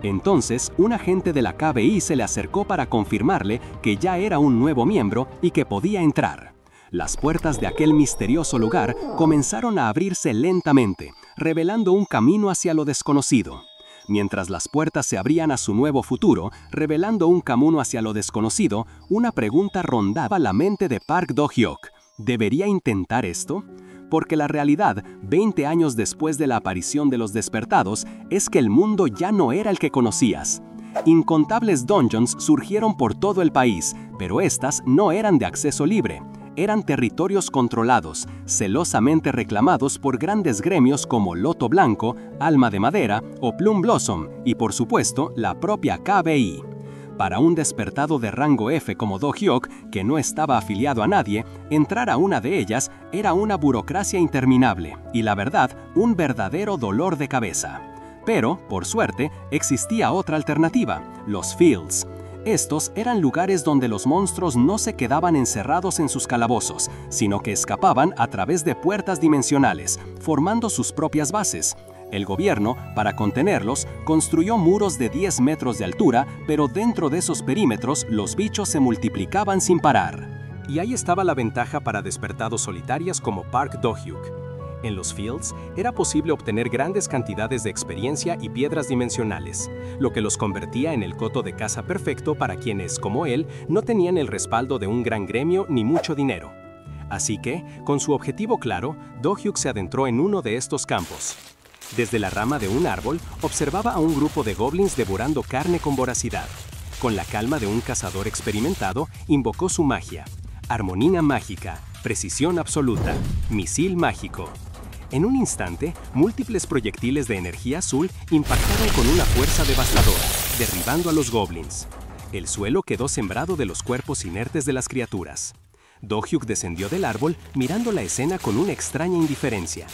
Entonces, un agente de la KBI se le acercó para confirmarle que ya era un nuevo miembro y que podía entrar. Las puertas de aquel misterioso lugar comenzaron a abrirse lentamente, revelando un camino hacia lo desconocido. Mientras las puertas se abrían a su nuevo futuro, revelando un camino hacia lo desconocido, una pregunta rondaba la mente de Park Do-hyuk. ¿Debería intentar esto? Porque la realidad, 20 años después de la aparición de los despertados, es que el mundo ya no era el que conocías. Incontables dungeons surgieron por todo el país, pero estas no eran de acceso libre. Eran territorios controlados, celosamente reclamados por grandes gremios como Loto Blanco, Alma de Madera o Plum Blossom, y por supuesto, la propia KBI. Para un despertado de rango F como Do-hyuk, que no estaba afiliado a nadie, entrar a una de ellas era una burocracia interminable, y la verdad, un verdadero dolor de cabeza. Pero, por suerte, existía otra alternativa, los Fields. Estos eran lugares donde los monstruos no se quedaban encerrados en sus calabozos, sino que escapaban a través de puertas dimensionales, formando sus propias bases. El gobierno, para contenerlos, construyó muros de 10 metros de altura, pero dentro de esos perímetros los bichos se multiplicaban sin parar. Y ahí estaba la ventaja para despertados solitarias como Park Do-hyuk. En los Fields era posible obtener grandes cantidades de experiencia y piedras dimensionales, lo que los convertía en el coto de caza perfecto para quienes, como él, no tenían el respaldo de un gran gremio ni mucho dinero. Así que, con su objetivo claro, Do-hyuk se adentró en uno de estos campos. Desde la rama de un árbol, observaba a un grupo de goblins devorando carne con voracidad. Con la calma de un cazador experimentado, invocó su magia. Armonía mágica, precisión absoluta, misil mágico. En un instante, múltiples proyectiles de energía azul impactaron con una fuerza devastadora, derribando a los goblins. El suelo quedó sembrado de los cuerpos inertes de las criaturas. Do-hyuk descendió del árbol, mirando la escena con una extraña indiferencia.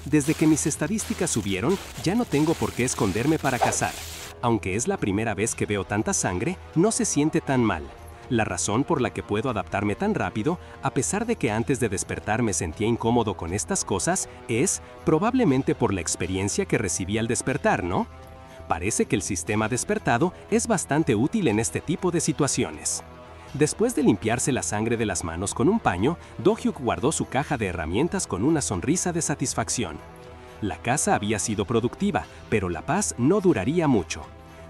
Desde que mis estadísticas subieron, ya no tengo por qué esconderme para cazar. Aunque es la primera vez que veo tanta sangre, no se siente tan mal. La razón por la que puedo adaptarme tan rápido, a pesar de que antes de despertar me sentía incómodo con estas cosas, es probablemente por la experiencia que recibí al despertar, ¿no? Parece que el sistema despertado es bastante útil en este tipo de situaciones. Después de limpiarse la sangre de las manos con un paño, Do-hyuk guardó su caja de herramientas con una sonrisa de satisfacción. La caza había sido productiva, pero la paz no duraría mucho.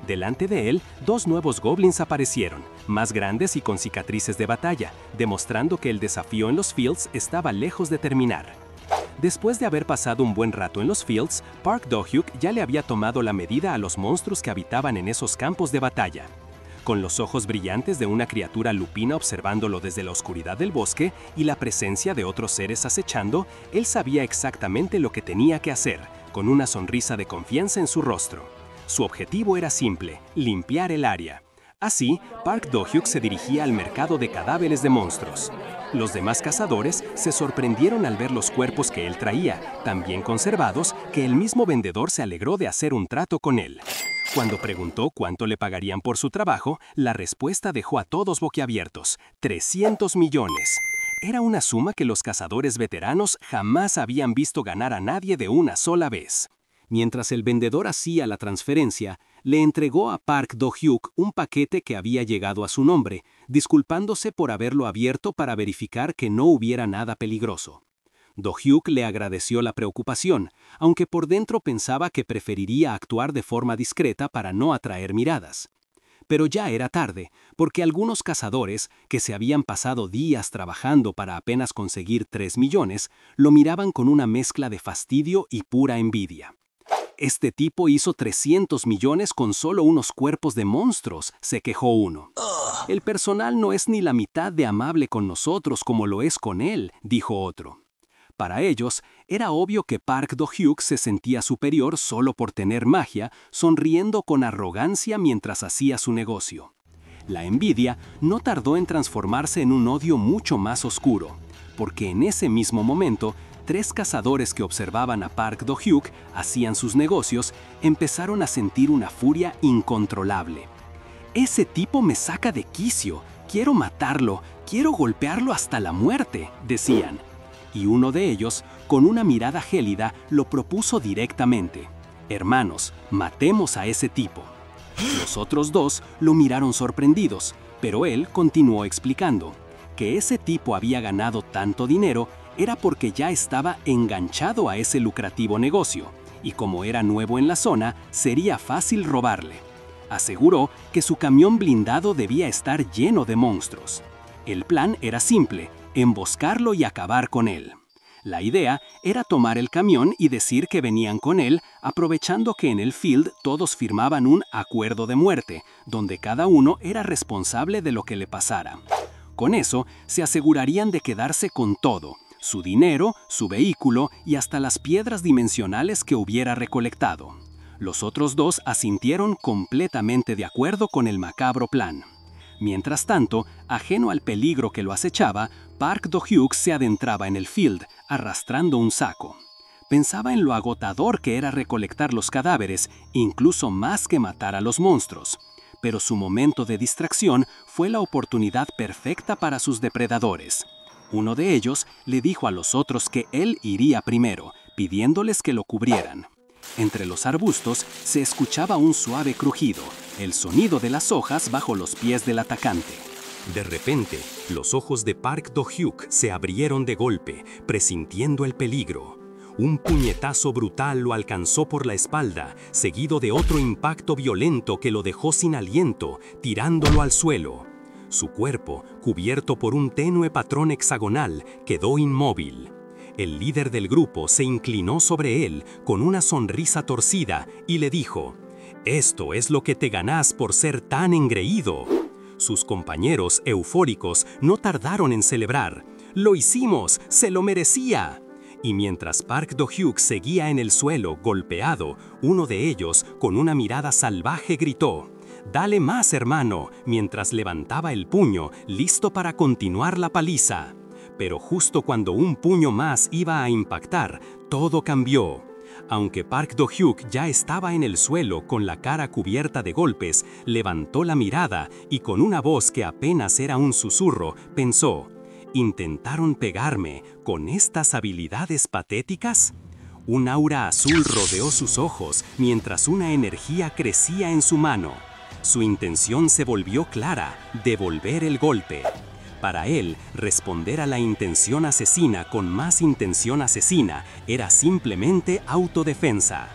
Delante de él, 2 nuevos goblins aparecieron, más grandes y con cicatrices de batalla, demostrando que el desafío en los Fields estaba lejos de terminar. Después de haber pasado un buen rato en los Fields, Park Do-hyuk ya le había tomado la medida a los monstruos que habitaban en esos campos de batalla. Con los ojos brillantes de una criatura lupina observándolo desde la oscuridad del bosque y la presencia de otros seres acechando, él sabía exactamente lo que tenía que hacer, con una sonrisa de confianza en su rostro. Su objetivo era simple: limpiar el área. Así, Park Do-hyuk se dirigía al mercado de cadáveres de monstruos. Los demás cazadores se sorprendieron al ver los cuerpos que él traía, tan bien conservados que el mismo vendedor se alegró de hacer un trato con él. Cuando preguntó cuánto le pagarían por su trabajo, la respuesta dejó a todos boquiabiertos: 300 millones. Era una suma que los cazadores veteranos jamás habían visto ganar a nadie de una sola vez. Mientras el vendedor hacía la transferencia, le entregó a Park Do-hyuk un paquete que había llegado a su nombre, disculpándose por haberlo abierto para verificar que no hubiera nada peligroso. Do-hyuk le agradeció la preocupación, aunque por dentro pensaba que preferiría actuar de forma discreta para no atraer miradas. Pero ya era tarde, porque algunos cazadores, que se habían pasado días trabajando para apenas conseguir 3 millones, lo miraban con una mezcla de fastidio y pura envidia. «Este tipo hizo 300 millones con solo unos cuerpos de monstruos», se quejó uno. «El personal no es ni la mitad de amable con nosotros como lo es con él», dijo otro. Para ellos, era obvio que Park Do-hyuk se sentía superior solo por tener magia, sonriendo con arrogancia mientras hacía su negocio. La envidia no tardó en transformarse en un odio mucho más oscuro, porque en ese mismo momento, 3 cazadores que observaban a Park Do-hyuk hacían sus negocios, empezaron a sentir una furia incontrolable. «Ese tipo me saca de quicio, quiero matarlo, quiero golpearlo hasta la muerte», decían. Y uno de ellos, con una mirada gélida, lo propuso directamente: «Hermanos, matemos a ese tipo». Los otros 2 lo miraron sorprendidos, pero él continuó explicando que ese tipo había ganado tanto dinero era porque ya estaba enganchado a ese lucrativo negocio, y como era nuevo en la zona, sería fácil robarle. Aseguró que su camión blindado debía estar lleno de monstruos. El plan era simple: emboscarlo y acabar con él. La idea era tomar el camión y decir que venían con él, aprovechando que en el field todos firmaban un acuerdo de muerte, donde cada uno era responsable de lo que le pasara. Con eso, se asegurarían de quedarse con todo: su dinero, su vehículo y hasta las piedras dimensionales que hubiera recolectado. Los otros 2 asintieron completamente de acuerdo con el macabro plan. Mientras tanto, ajeno al peligro que lo acechaba, Park Do-hyuk se adentraba en el field, arrastrando un saco. Pensaba en lo agotador que era recolectar los cadáveres, incluso más que matar a los monstruos. Pero su momento de distracción fue la oportunidad perfecta para sus depredadores. Uno de ellos le dijo a los otros que él iría primero, pidiéndoles que lo cubrieran. Entre los arbustos se escuchaba un suave crujido, el sonido de las hojas bajo los pies del atacante. De repente, los ojos de Park Do-hyuk se abrieron de golpe, presintiendo el peligro. Un puñetazo brutal lo alcanzó por la espalda, seguido de otro impacto violento que lo dejó sin aliento, tirándolo al suelo. Su cuerpo, cubierto por un tenue patrón hexagonal, quedó inmóvil. El líder del grupo se inclinó sobre él con una sonrisa torcida y le dijo: «Esto es lo que te ganás por ser tan engreído». Sus compañeros, eufóricos, no tardaron en celebrar: «¡Lo hicimos! ¡Se lo merecía!». Y mientras Park Do-hyuk seguía en el suelo, golpeado, uno de ellos, con una mirada salvaje, gritó: «¡Dale más, hermano!», mientras levantaba el puño, listo para continuar la paliza. Pero justo cuando un puño más iba a impactar, todo cambió. Aunque Park Do-hyuk ya estaba en el suelo con la cara cubierta de golpes, levantó la mirada y con una voz que apenas era un susurro, pensó: ¿intentaron pegarme con estas habilidades patéticas? Un aura azul rodeó sus ojos mientras una energía crecía en su mano. Su intención se volvió clara: devolver el golpe. Para él, responder a la intención asesina con más intención asesina era simplemente autodefensa.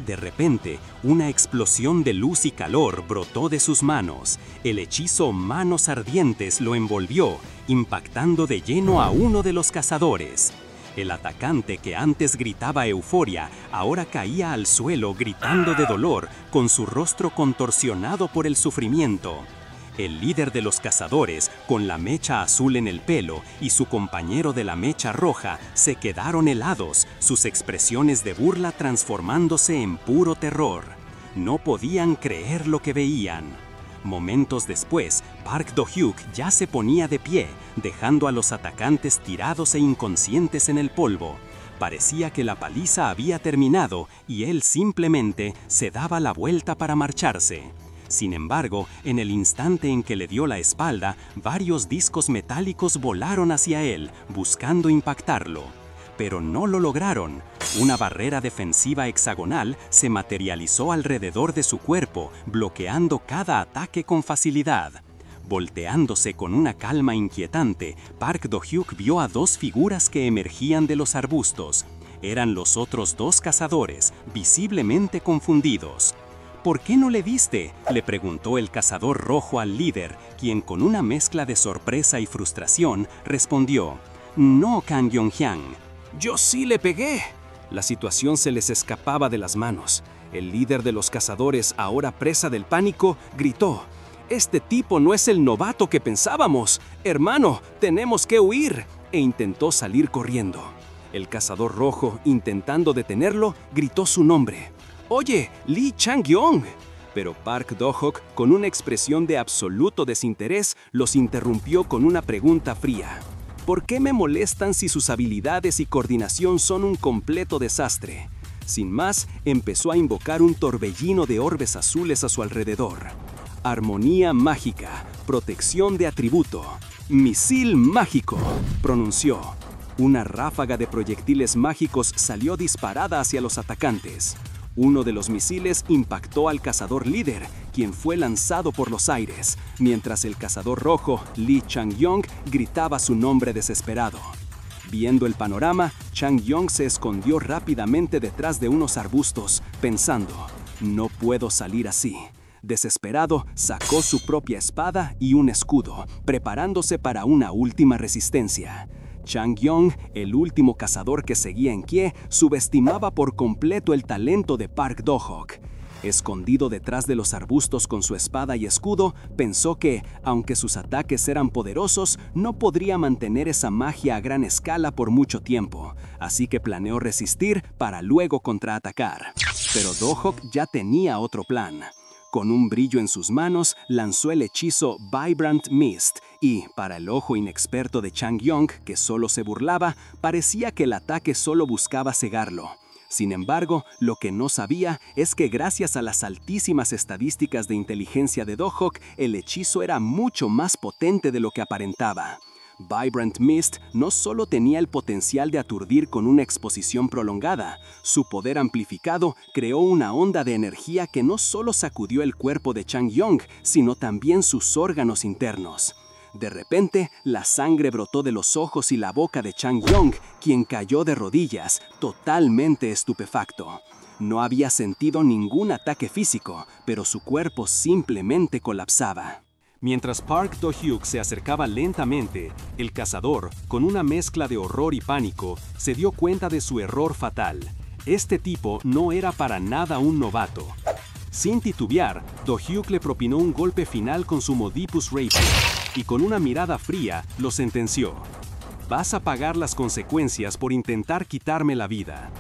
De repente, una explosión de luz y calor brotó de sus manos. El hechizo Manos Ardientes lo envolvió, impactando de lleno a uno de los cazadores. El atacante, que antes gritaba euforia, ahora caía al suelo gritando de dolor, con su rostro contorsionado por el sufrimiento. El líder de los cazadores, con la mecha azul en el pelo, y su compañero de la mecha roja se quedaron helados, sus expresiones de burla transformándose en puro terror. No podían creer lo que veían. Momentos después, Park Do-hyuk ya se ponía de pie, dejando a los atacantes tirados e inconscientes en el polvo. Parecía que la paliza había terminado y él simplemente se daba la vuelta para marcharse. Sin embargo, en el instante en que le dio la espalda, varios discos metálicos volaron hacia él, buscando impactarlo. Pero no lo lograron. Una barrera defensiva hexagonal se materializó alrededor de su cuerpo, bloqueando cada ataque con facilidad. Volteándose con una calma inquietante, Park Do-hyuk vio a dos figuras que emergían de los arbustos. Eran los otros dos cazadores, visiblemente confundidos. ¿Por qué no le viste?, le preguntó el cazador rojo al líder, quien con una mezcla de sorpresa y frustración respondió: «No, Kang Yong-hyang». «Yo sí le pegué». La situación se les escapaba de las manos. El líder de los cazadores, ahora presa del pánico, gritó: «Este tipo no es el novato que pensábamos. Hermano, tenemos que huir», e intentó salir corriendo. El cazador rojo, intentando detenerlo, gritó su nombre: «Oye, Lee Chang-yong». Pero Park Do-hyuk, con una expresión de absoluto desinterés, los interrumpió con una pregunta fría: «¿Por qué me molestan si sus habilidades y coordinación son un completo desastre?». Sin más, empezó a invocar un torbellino de orbes azules a su alrededor. «Armonía mágica, protección de atributo, misil mágico», pronunció. Una ráfaga de proyectiles mágicos salió disparada hacia los atacantes. Uno de los misiles impactó al cazador líder, quien fue lanzado por los aires, mientras el cazador rojo, Lee Chang-yong, gritaba su nombre desesperado. Viendo el panorama, Chang-yong se escondió rápidamente detrás de unos arbustos, pensando: «No puedo salir así». Desesperado, sacó su propia espada y un escudo, preparándose para una última resistencia. Chang-yong, el último cazador que seguía en pie, subestimaba por completo el talento de Park Do-hyuk. Escondido detrás de los arbustos con su espada y escudo, pensó que, aunque sus ataques eran poderosos, no podría mantener esa magia a gran escala por mucho tiempo, así que planeó resistir para luego contraatacar. Pero Do-hyuk ya tenía otro plan. Con un brillo en sus manos, lanzó el hechizo Vibrant Mist y, para el ojo inexperto de Chang-yong, que solo se burlaba, parecía que el ataque solo buscaba cegarlo. Sin embargo, lo que no sabía es que gracias a las altísimas estadísticas de inteligencia de Do-hyuk, el hechizo era mucho más potente de lo que aparentaba. Vibrant Mist no solo tenía el potencial de aturdir con una exposición prolongada, su poder amplificado creó una onda de energía que no solo sacudió el cuerpo de Chang-yong, sino también sus órganos internos. De repente, la sangre brotó de los ojos y la boca de Chang-yong, quien cayó de rodillas, totalmente estupefacto. No había sentido ningún ataque físico, pero su cuerpo simplemente colapsaba. Mientras Park Do-hyuk se acercaba lentamente, el cazador, con una mezcla de horror y pánico, se dio cuenta de su error fatal. Este tipo no era para nada un novato. Sin titubear, Do-hyuk le propinó un golpe final con su Modipus Rapier, y con una mirada fría lo sentenció: «Vas a pagar las consecuencias por intentar quitarme la vida».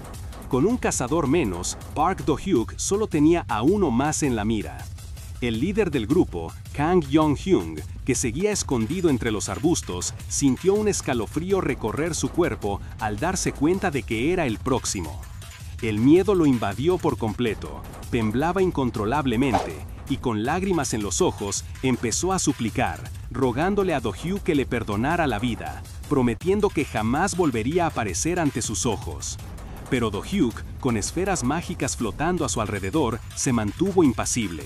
Con un cazador menos, Park Do-hyuk solo tenía a uno más en la mira. El líder del grupo, Kang Yong-hyun, que seguía escondido entre los arbustos, sintió un escalofrío recorrer su cuerpo al darse cuenta de que era el próximo. El miedo lo invadió por completo, temblaba incontrolablemente y con lágrimas en los ojos empezó a suplicar, rogándole a Do-hyuk que le perdonara la vida, prometiendo que jamás volvería a aparecer ante sus ojos. Pero Do-hyuk, con esferas mágicas flotando a su alrededor, se mantuvo impasible.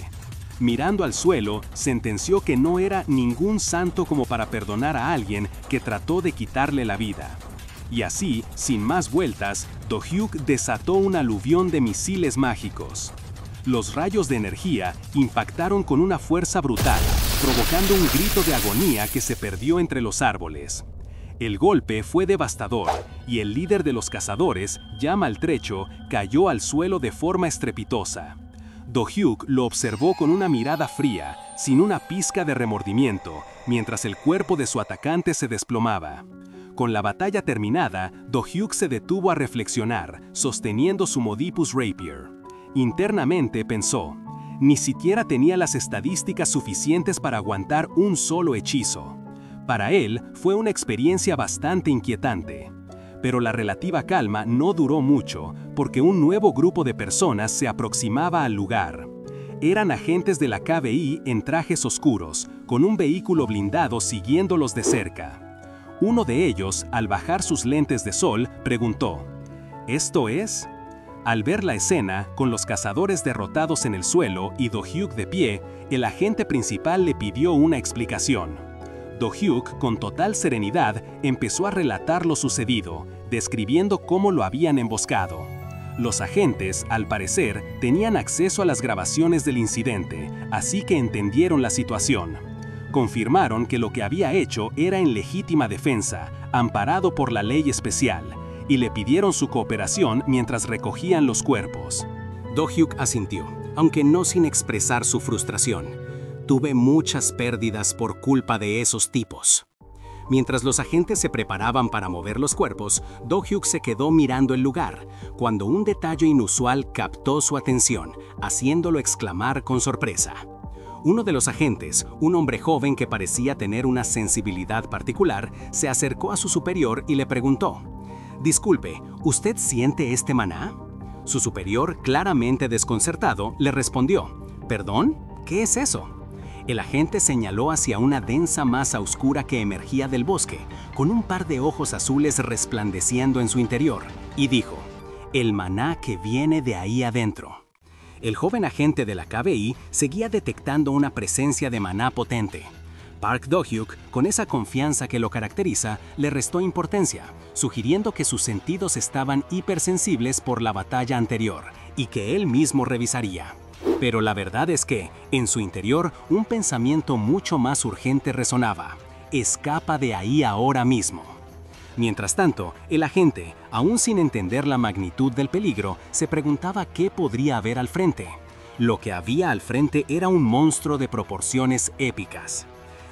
Mirando al suelo, sentenció que no era ningún santo como para perdonar a alguien que trató de quitarle la vida. Y así, sin más vueltas, Do-hyuk desató un aluvión de misiles mágicos. Los rayos de energía impactaron con una fuerza brutal, provocando un grito de agonía que se perdió entre los árboles. El golpe fue devastador, y el líder de los cazadores, ya maltrecho, cayó al suelo de forma estrepitosa. Do-hyuk lo observó con una mirada fría, sin una pizca de remordimiento, mientras el cuerpo de su atacante se desplomaba. Con la batalla terminada, Do-hyuk se detuvo a reflexionar, sosteniendo su Modipus Rapier. Internamente pensó, ni siquiera tenía las estadísticas suficientes para aguantar un solo hechizo. Para él, fue una experiencia bastante inquietante. Pero la relativa calma no duró mucho, porque un nuevo grupo de personas se aproximaba al lugar. Eran agentes de la KBI en trajes oscuros, con un vehículo blindado siguiéndolos de cerca. Uno de ellos, al bajar sus lentes de sol, preguntó, ¿esto es? Al ver la escena, con los cazadores derrotados en el suelo y Do-hyuk de pie, el agente principal le pidió una explicación. Do-hyuk, con total serenidad, empezó a relatar lo sucedido, describiendo cómo lo habían emboscado. Los agentes, al parecer, tenían acceso a las grabaciones del incidente, así que entendieron la situación. Confirmaron que lo que había hecho era en legítima defensa, amparado por la ley especial, y le pidieron su cooperación mientras recogían los cuerpos. Do-hyuk asintió, aunque no sin expresar su frustración. Tuve muchas pérdidas por culpa de esos tipos. Mientras los agentes se preparaban para mover los cuerpos, Do-hyuk se quedó mirando el lugar, cuando un detalle inusual captó su atención, haciéndolo exclamar con sorpresa. Uno de los agentes, un hombre joven que parecía tener una sensibilidad particular, se acercó a su superior y le preguntó, «Disculpe, ¿usted siente este maná?» Su superior, claramente desconcertado, le respondió, «¿Perdón? ¿Qué es eso?» El agente señaló hacia una densa masa oscura que emergía del bosque, con un par de ojos azules resplandeciendo en su interior, y dijo, «El maná que viene de ahí adentro». El joven agente de la KBI seguía detectando una presencia de maná potente. Park Do-hyuk, con esa confianza que lo caracteriza, le restó importancia, sugiriendo que sus sentidos estaban hipersensibles por la batalla anterior y que él mismo revisaría. Pero la verdad es que, en su interior, un pensamiento mucho más urgente resonaba: «Escapa de ahí ahora mismo». Mientras tanto, el agente, aún sin entender la magnitud del peligro, se preguntaba qué podría haber al frente. Lo que había al frente era un monstruo de proporciones épicas.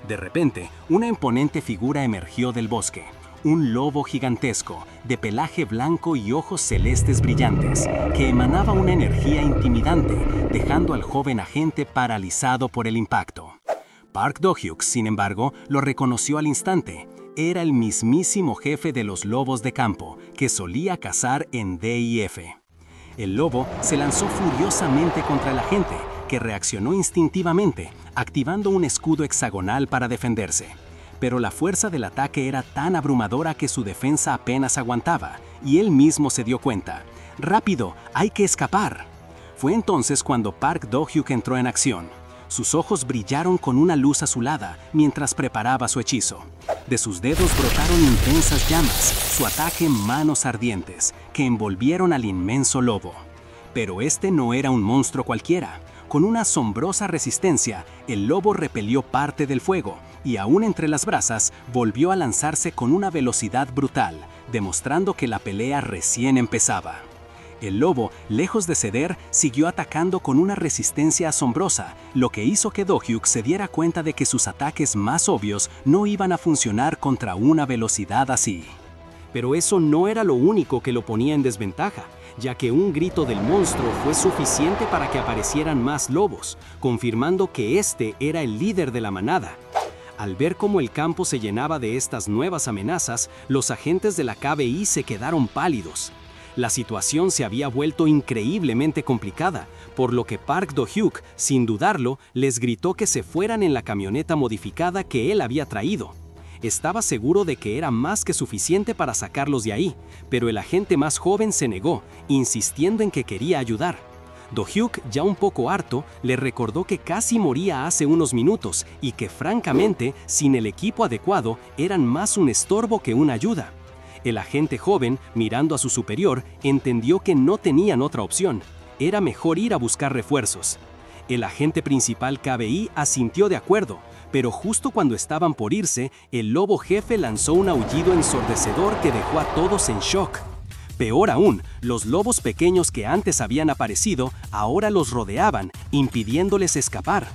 De repente, una imponente figura emergió del bosque. Un lobo gigantesco, de pelaje blanco y ojos celestes brillantes, que emanaba una energía intimidante, dejando al joven agente paralizado por el impacto. Park Do-hyuk, sin embargo, lo reconoció al instante. Era el mismísimo jefe de los lobos de campo, que solía cazar en DIF. El lobo se lanzó furiosamente contra el agente, que reaccionó instintivamente, activando un escudo hexagonal para defenderse. Pero la fuerza del ataque era tan abrumadora que su defensa apenas aguantaba, y él mismo se dio cuenta. «¡Rápido! ¡Hay que escapar!». Fue entonces cuando Park Do-hyuk entró en acción. Sus ojos brillaron con una luz azulada mientras preparaba su hechizo. De sus dedos brotaron intensas llamas, su ataque manos ardientes, que envolvieron al inmenso lobo. Pero este no era un monstruo cualquiera. Con una asombrosa resistencia, el lobo repelió parte del fuego y aún entre las brasas volvió a lanzarse con una velocidad brutal, demostrando que la pelea recién empezaba. El lobo, lejos de ceder, siguió atacando con una resistencia asombrosa, lo que hizo que Do-hyuk se diera cuenta de que sus ataques más obvios no iban a funcionar contra una velocidad así. Pero eso no era lo único que lo ponía en desventaja, ya que un grito del monstruo fue suficiente para que aparecieran más lobos, confirmando que este era el líder de la manada. Al ver cómo el campo se llenaba de estas nuevas amenazas, los agentes de la KBI se quedaron pálidos. La situación se había vuelto increíblemente complicada, por lo que Park Do-hyuk, sin dudarlo, les gritó que se fueran en la camioneta modificada que él había traído. Estaba seguro de que era más que suficiente para sacarlos de ahí, pero el agente más joven se negó, insistiendo en que quería ayudar. Do-hyuk, ya un poco harto, le recordó que casi moría hace unos minutos y que francamente, sin el equipo adecuado, eran más un estorbo que una ayuda. El agente joven, mirando a su superior, entendió que no tenían otra opción. Era mejor ir a buscar refuerzos. El agente principal KBI asintió de acuerdo, pero justo cuando estaban por irse, el lobo jefe lanzó un aullido ensordecedor que dejó a todos en shock. Peor aún, los lobos pequeños que antes habían aparecido ahora los rodeaban, impidiéndoles escapar.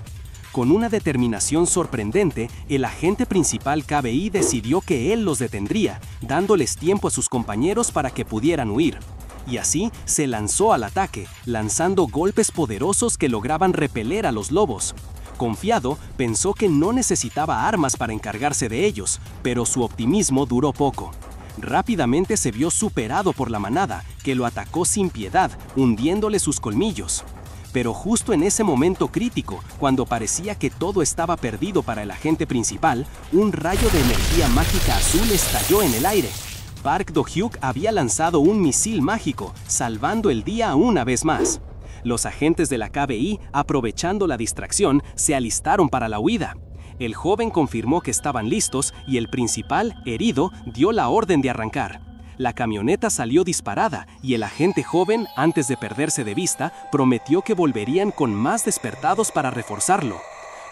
Con una determinación sorprendente, el agente principal KBI decidió que él los detendría, dándoles tiempo a sus compañeros para que pudieran huir. Y así se lanzó al ataque, lanzando golpes poderosos que lograban repeler a los lobos. Confiado, pensó que no necesitaba armas para encargarse de ellos, pero su optimismo duró poco. Rápidamente se vio superado por la manada, que lo atacó sin piedad, hundiéndole sus colmillos. Pero justo en ese momento crítico, cuando parecía que todo estaba perdido para el agente principal, un rayo de energía mágica azul estalló en el aire. Park Do-hyuk había lanzado un misil mágico, salvando el día una vez más. Los agentes de la KBI, aprovechando la distracción, se alistaron para la huida. El joven confirmó que estaban listos y el principal, herido, dio la orden de arrancar. La camioneta salió disparada y el agente joven, antes de perderse de vista, prometió que volverían con más despertados para reforzarlo.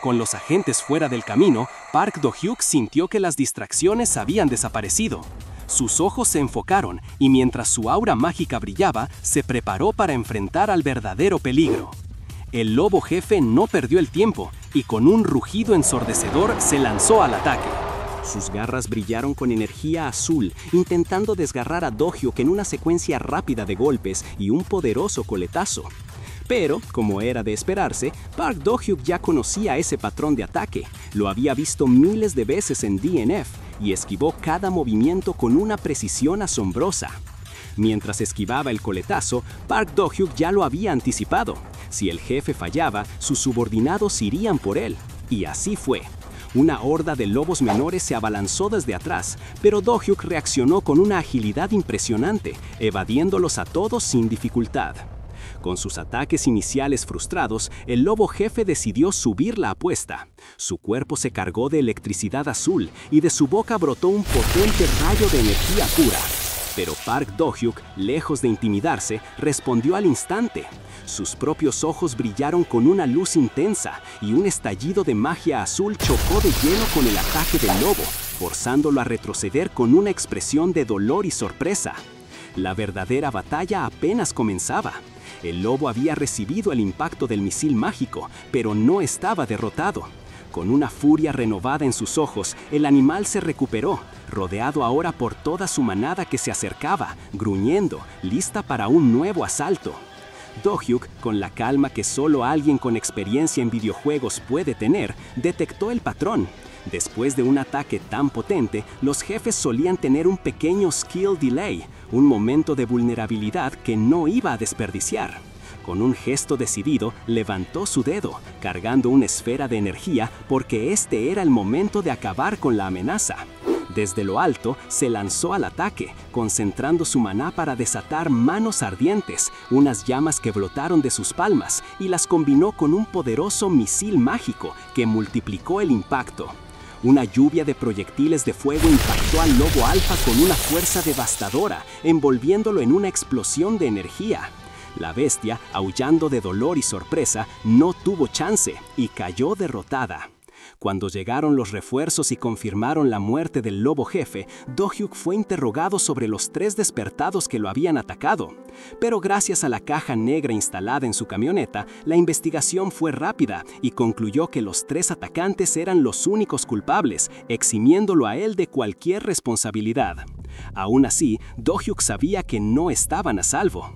Con los agentes fuera del camino, Park Do-hyuk sintió que las distracciones habían desaparecido. Sus ojos se enfocaron y mientras su aura mágica brillaba, se preparó para enfrentar al verdadero peligro. El lobo jefe no perdió el tiempo y con un rugido ensordecedor se lanzó al ataque. Sus garras brillaron con energía azul, intentando desgarrar a Do-hyuk en una secuencia rápida de golpes y un poderoso coletazo. Pero, como era de esperarse, Park Do-hyuk ya conocía ese patrón de ataque. Lo había visto miles de veces en DNF y esquivó cada movimiento con una precisión asombrosa. Mientras esquivaba el coletazo, Park Do-hyuk ya lo había anticipado. Si el jefe fallaba, sus subordinados irían por él. Y así fue. Una horda de lobos menores se abalanzó desde atrás, pero Do-hyuk reaccionó con una agilidad impresionante, evadiéndolos a todos sin dificultad. Con sus ataques iniciales frustrados, el lobo jefe decidió subir la apuesta. Su cuerpo se cargó de electricidad azul y de su boca brotó un potente rayo de energía pura. Pero Park Do-hyuk, lejos de intimidarse, respondió al instante. Sus propios ojos brillaron con una luz intensa y un estallido de magia azul chocó de lleno con el ataque del lobo, forzándolo a retroceder con una expresión de dolor y sorpresa. La verdadera batalla apenas comenzaba. El lobo había recibido el impacto del misil mágico, pero no estaba derrotado. Con una furia renovada en sus ojos, el animal se recuperó, rodeado ahora por toda su manada que se acercaba, gruñendo, lista para un nuevo asalto. Do-hyuk, con la calma que solo alguien con experiencia en videojuegos puede tener, detectó el patrón. Después de un ataque tan potente, los jefes solían tener un pequeño skill delay, un momento de vulnerabilidad que no iba a desperdiciar. Con un gesto decidido, levantó su dedo, cargando una esfera de energía porque este era el momento de acabar con la amenaza. Desde lo alto, se lanzó al ataque, concentrando su maná para desatar manos ardientes, unas llamas que brotaron de sus palmas, y las combinó con un poderoso misil mágico que multiplicó el impacto. Una lluvia de proyectiles de fuego impactó al lobo alfa con una fuerza devastadora, envolviéndolo en una explosión de energía. La bestia, aullando de dolor y sorpresa, no tuvo chance y cayó derrotada. Cuando llegaron los refuerzos y confirmaron la muerte del lobo jefe, Do-hyuk fue interrogado sobre los 3 despertados que lo habían atacado. Pero gracias a la caja negra instalada en su camioneta, la investigación fue rápida y concluyó que los 3 atacantes eran los únicos culpables, eximiéndolo a él de cualquier responsabilidad. Aún así, Do-hyuk sabía que no estaban a salvo.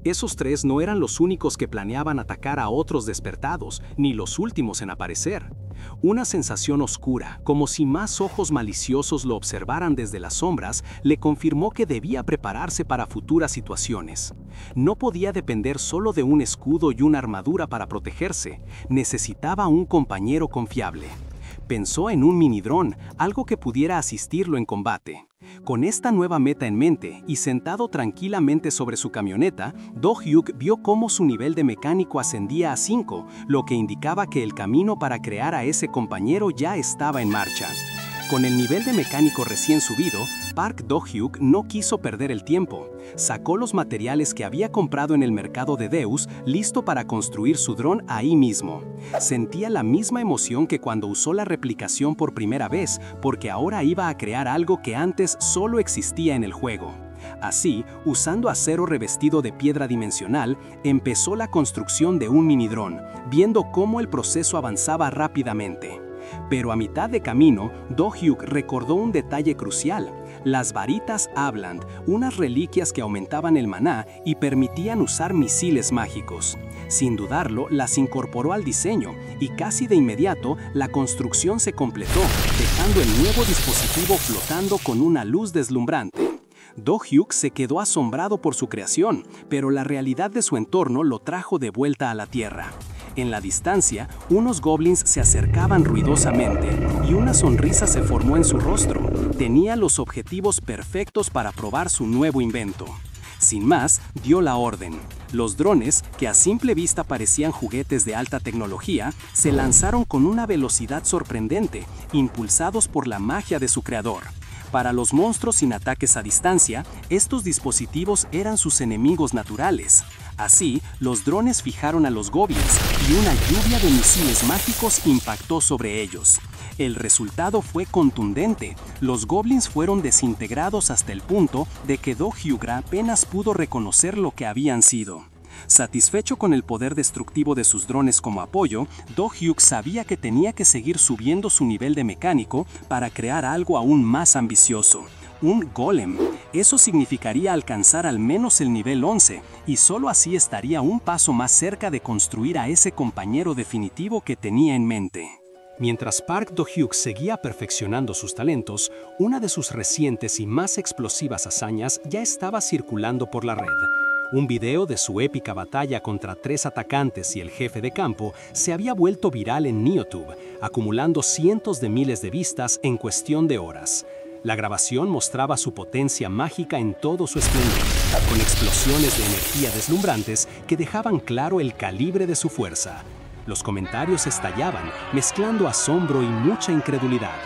Esos 3 no eran los únicos que planeaban atacar a otros despertados, ni los últimos en aparecer. Una sensación oscura, como si más ojos maliciosos lo observaran desde las sombras, le confirmó que debía prepararse para futuras situaciones. No podía depender solo de un escudo y una armadura para protegerse, necesitaba un compañero confiable. Pensó en un minidrón, algo que pudiera asistirlo en combate. Con esta nueva meta en mente y sentado tranquilamente sobre su camioneta, Do-hyuk vio cómo su nivel de mecánico ascendía a 5, lo que indicaba que el camino para crear a ese compañero ya estaba en marcha. Con el nivel de mecánico recién subido, Park Do-hyuk no quiso perder el tiempo. Sacó los materiales que había comprado en el mercado de Deus, listo para construir su dron ahí mismo. Sentía la misma emoción que cuando usó la replicación por primera vez, porque ahora iba a crear algo que antes solo existía en el juego. Así, usando acero revestido de piedra dimensional, empezó la construcción de un minidrón, viendo cómo el proceso avanzaba rápidamente. Pero a mitad de camino, Do-hyuk recordó un detalle crucial: las varitas Abland, unas reliquias que aumentaban el maná y permitían usar misiles mágicos. Sin dudarlo, las incorporó al diseño y casi de inmediato la construcción se completó, dejando el nuevo dispositivo flotando con una luz deslumbrante. Do-hyuk se quedó asombrado por su creación, pero la realidad de su entorno lo trajo de vuelta a la Tierra. En la distancia, unos goblins se acercaban ruidosamente y una sonrisa se formó en su rostro. Tenía los objetivos perfectos para probar su nuevo invento. Sin más, dio la orden. Los drones, que a simple vista parecían juguetes de alta tecnología, se lanzaron con una velocidad sorprendente, impulsados por la magia de su creador. Para los monstruos sin ataques a distancia, estos dispositivos eran sus enemigos naturales. Así, los drones fijaron a los goblins y una lluvia de misiles mágicos impactó sobre ellos. El resultado fue contundente. Los goblins fueron desintegrados hasta el punto de que Do-hyuk apenas pudo reconocer lo que habían sido. Satisfecho con el poder destructivo de sus drones como apoyo, Do-hyuk sabía que tenía que seguir subiendo su nivel de mecánico para crear algo aún más ambicioso: un golem. Eso significaría alcanzar al menos el nivel 11, y solo así estaría un paso más cerca de construir a ese compañero definitivo que tenía en mente. Mientras Park Do-hyuk seguía perfeccionando sus talentos, una de sus recientes y más explosivas hazañas ya estaba circulando por la red. Un video de su épica batalla contra 3 atacantes y el jefe de campo se había vuelto viral en Neotube, acumulando cientos de miles de vistas en cuestión de horas. La grabación mostraba su potencia mágica en todo su esplendor, con explosiones de energía deslumbrantes que dejaban claro el calibre de su fuerza. Los comentarios estallaban, mezclando asombro y mucha incredulidad.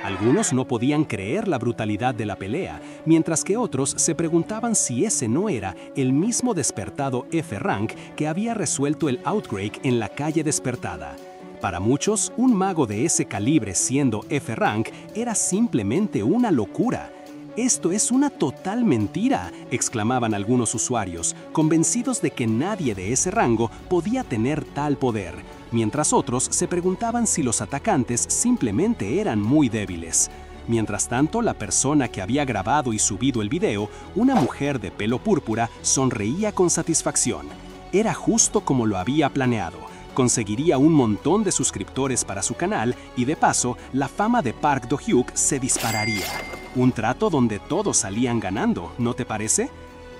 Algunos no podían creer la brutalidad de la pelea, mientras que otros se preguntaban si ese no era el mismo despertado F-Rank que había resuelto el Outbreak en la calle Despertada. Para muchos, un mago de ese calibre siendo F-Rank era simplemente una locura. «Esto es una total mentira», exclamaban algunos usuarios, convencidos de que nadie de ese rango podía tener tal poder, mientras otros se preguntaban si los atacantes simplemente eran muy débiles. Mientras tanto, la persona que había grabado y subido el video, una mujer de pelo púrpura, sonreía con satisfacción. Era justo como lo había planeado. Conseguiría un montón de suscriptores para su canal y de paso, la fama de Park Do-hyuk se dispararía. Un trato donde todos salían ganando, ¿no te parece?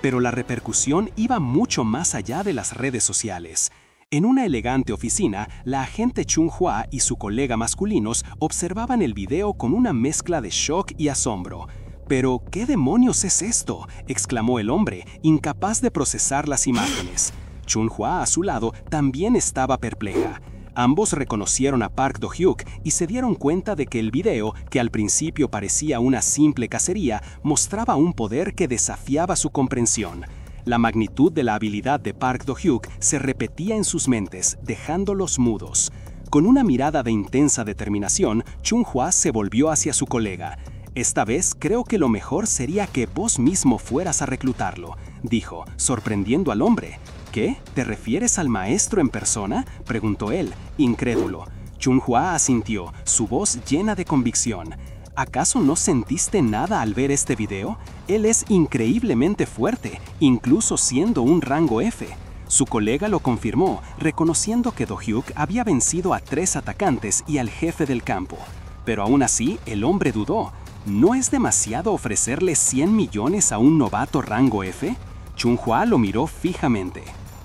Pero la repercusión iba mucho más allá de las redes sociales. En una elegante oficina, la agente Chung-hwa y su colega masculinos observaban el video con una mezcla de shock y asombro. «¿Pero qué demonios es esto?», exclamó el hombre, incapaz de procesar las imágenes. Chung-hwa, a su lado, también estaba perpleja. Ambos reconocieron a Park Do-hyuk y se dieron cuenta de que el video, que al principio parecía una simple cacería, mostraba un poder que desafiaba su comprensión. La magnitud de la habilidad de Park Do-hyuk se repetía en sus mentes, dejándolos mudos. Con una mirada de intensa determinación, Chung-hwa se volvió hacia su colega. «Esta vez creo que lo mejor sería que vos mismo fueras a reclutarlo», dijo, sorprendiendo al hombre. «¿Qué? ¿Te refieres al maestro en persona?», preguntó él, incrédulo. Chung-hwa asintió, su voz llena de convicción. «¿Acaso no sentiste nada al ver este video? Él es increíblemente fuerte, incluso siendo un rango F». Su colega lo confirmó, reconociendo que Do-hyuk había vencido a 3 atacantes y al jefe del campo. Pero aún así, el hombre dudó. ¿No es demasiado ofrecerle 100 millones a un novato rango F? Chung-hwa lo miró fijamente.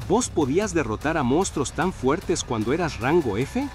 «¿Vos podías derrotar a monstruos tan fuertes cuando eras rango F?».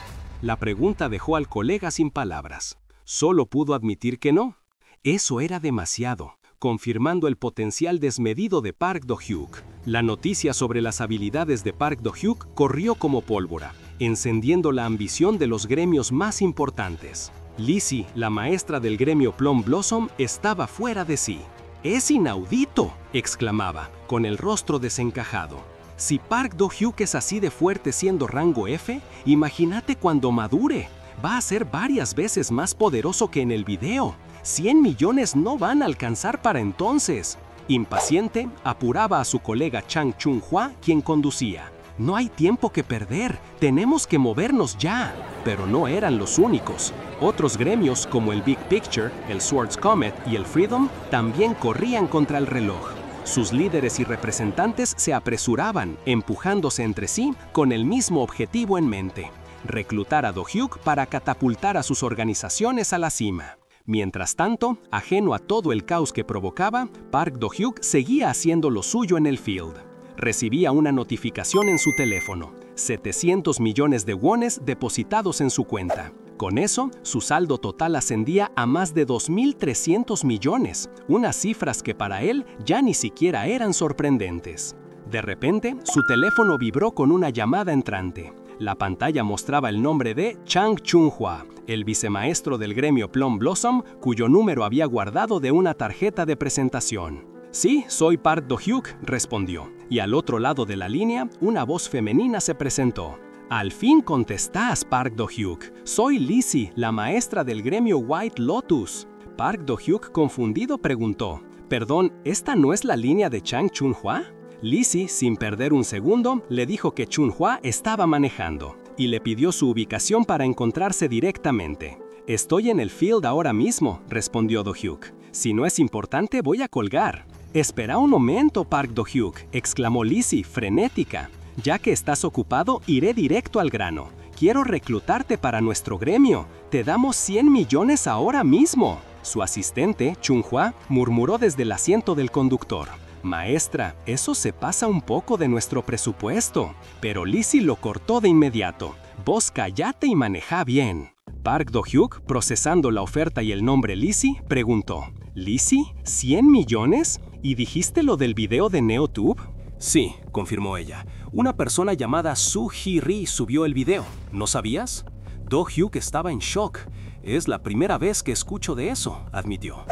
La pregunta dejó al colega sin palabras. Solo pudo admitir que no. Eso era demasiado, confirmando el potencial desmedido de Park Do-hyuk. La noticia sobre las habilidades de Park Do-hyuk corrió como pólvora, encendiendo la ambición de los gremios más importantes. Lizzie, la maestra del gremio Plum Blossom, estaba fuera de sí. «¡Es inaudito!», exclamaba, con el rostro desencajado. «Si Park Do-hyuk es así de fuerte siendo rango F, imagínate cuando madure. Va a ser varias veces más poderoso que en el video. 100 millones no van a alcanzar para entonces». Impaciente, apuraba a su colega Chang Chun-hwa, quien conducía. No hay tiempo que perder, tenemos que movernos ya. Pero no eran los únicos. Otros gremios como el Big Picture, el Swords Comet y el Freedom también corrían contra el reloj. Sus líderes y representantes se apresuraban, empujándose entre sí con el mismo objetivo en mente: reclutar a Do-hyuk para catapultar a sus organizaciones a la cima. Mientras tanto, ajeno a todo el caos que provocaba, Park Do-hyuk seguía haciendo lo suyo en el field. Recibía una notificación en su teléfono: 700 millones de wones depositados en su cuenta. Con eso, su saldo total ascendía a más de 2.300 millones, unas cifras que para él ya ni siquiera eran sorprendentes. De repente, su teléfono vibró con una llamada entrante. La pantalla mostraba el nombre de Chang Chun-hwa, el vicemaestro del gremio Plum Blossom, cuyo número había guardado de una tarjeta de presentación. «Sí, soy Park Do-hyuk», respondió, y al otro lado de la línea, una voz femenina se presentó. «Al fin contestás, Park Do-hyuk. Soy Lizzie, la maestra del gremio White Lotus». Park Do-hyuk, confundido, preguntó: «Perdón, ¿esta no es la línea de Chang Chun-hwa?» Lizzie, sin perder un segundo, le dijo que Chun-hwa estaba manejando y le pidió su ubicación para encontrarse directamente. «Estoy en el field ahora mismo», respondió Do-hyuk. «Si no es importante, voy a colgar». «Espera un momento, Park Do-hyuk», exclamó Lizzie, frenética. «Ya que estás ocupado, iré directo al grano. Quiero reclutarte para nuestro gremio. Te damos 100 millones ahora mismo». Su asistente, Chun-hwa, murmuró desde el asiento del conductor: «Maestra, eso se pasa un poco de nuestro presupuesto». Pero Lizzie lo cortó de inmediato: «Vos callate y maneja bien». Park Do-hyuk, procesando la oferta y el nombre Lizzie, preguntó: «¿Lizzie? ¿100 millones? ¿Y dijiste lo del video de NeoTube?» Sí, confirmó ella. Una persona llamada Soo Hee-ri subió el video. ¿No sabías? Do-hyuk estaba en shock. Es la primera vez que escucho de eso, admitió.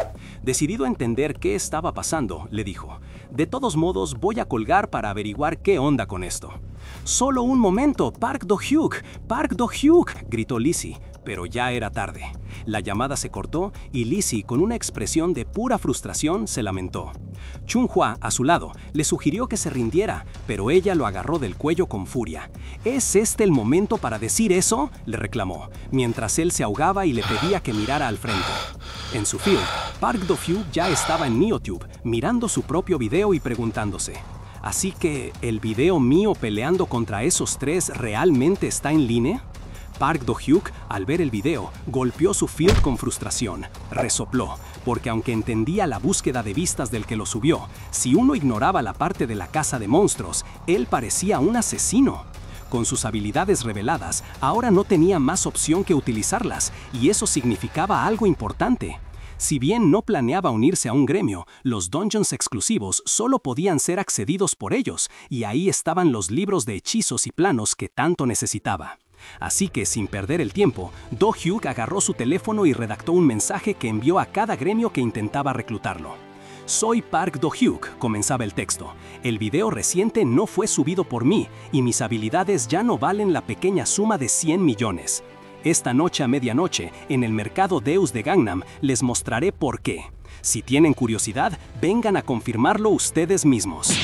Decidido a entender qué estaba pasando, le dijo: «De todos modos, voy a colgar para averiguar qué onda con esto». «Solo un momento, Park Do-hyuk, Park Do-hyuk», gritó Lizzie, pero ya era tarde. La llamada se cortó y Lizzie, con una expresión de pura frustración, se lamentó. Chun-hwa, a su lado, le sugirió que se rindiera, pero ella lo agarró del cuello con furia. «¿Es este el momento para decir eso?», le reclamó, mientras él se ahogaba y le pedía que mirara al frente. En su field, Park Do-hyuk ya estaba en NeoTube, mirando su propio video y preguntándose: «¿Así que el video mío peleando contra esos tres realmente está en línea?». Park Do-hyuk, al ver el video, golpeó su field con frustración. Resopló, porque aunque entendía la búsqueda de vistas del que lo subió, si uno ignoraba la parte de la casa de monstruos, él parecía un asesino. Con sus habilidades reveladas, ahora no tenía más opción que utilizarlas, y eso significaba algo importante. Si bien no planeaba unirse a un gremio, los dungeons exclusivos solo podían ser accedidos por ellos, y ahí estaban los libros de hechizos y planos que tanto necesitaba. Así que, sin perder el tiempo, Do-hyuk agarró su teléfono y redactó un mensaje que envió a cada gremio que intentaba reclutarlo. «Soy Park Do-hyuk», comenzaba el texto. «El video reciente no fue subido por mí, y mis habilidades ya no valen la pequeña suma de 100 millones. Esta noche a medianoche, en el mercado Deus de Gangnam, les mostraré por qué. Si tienen curiosidad, vengan a confirmarlo ustedes mismos».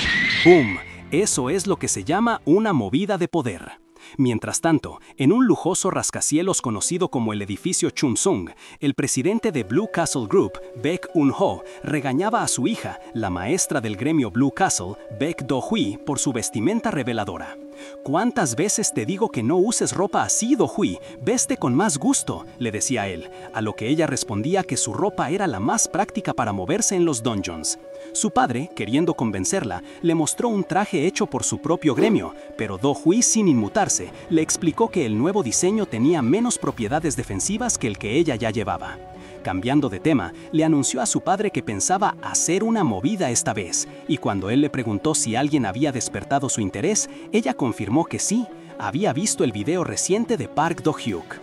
¡Boom! Eso es lo que se llama una movida de poder. Mientras tanto, en un lujoso rascacielos conocido como el edificio Chumsung, el presidente de Blue Castle Group, Baek Un-ho, regañaba a su hija, la maestra del gremio Blue Castle, Baek Do-hui, por su vestimenta reveladora. «¿Cuántas veces te digo que no uses ropa así, Do-hui? Veste con más gusto», le decía él, a lo que ella respondía que su ropa era la más práctica para moverse en los dungeons. Su padre, queriendo convencerla, le mostró un traje hecho por su propio gremio, pero Do-hui, sin inmutarse, le explicó que el nuevo diseño tenía menos propiedades defensivas que el que ella ya llevaba. Cambiando de tema, le anunció a su padre que pensaba hacer una movida esta vez, y cuando él le preguntó si alguien había despertado su interés, ella confirmó que sí, había visto el video reciente de Park Do-hyuk.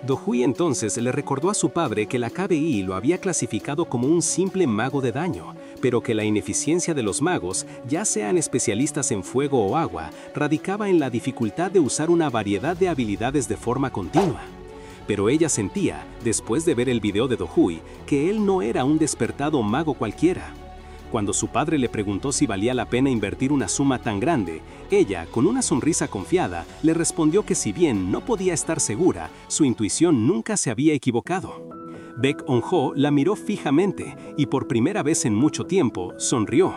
Do-hui entonces le recordó a su padre que la KBI lo había clasificado como un simple mago de daño, pero que la ineficiencia de los magos, ya sean especialistas en fuego o agua, radicaba en la dificultad de usar una variedad de habilidades de forma continua. Pero ella sentía, después de ver el video de Do-hui, que él no era un despertado mago cualquiera. Cuando su padre le preguntó si valía la pena invertir una suma tan grande, ella, con una sonrisa confiada, le respondió que si bien no podía estar segura, su intuición nunca se había equivocado. Baek Eun-ho la miró fijamente y por primera vez en mucho tiempo sonrió.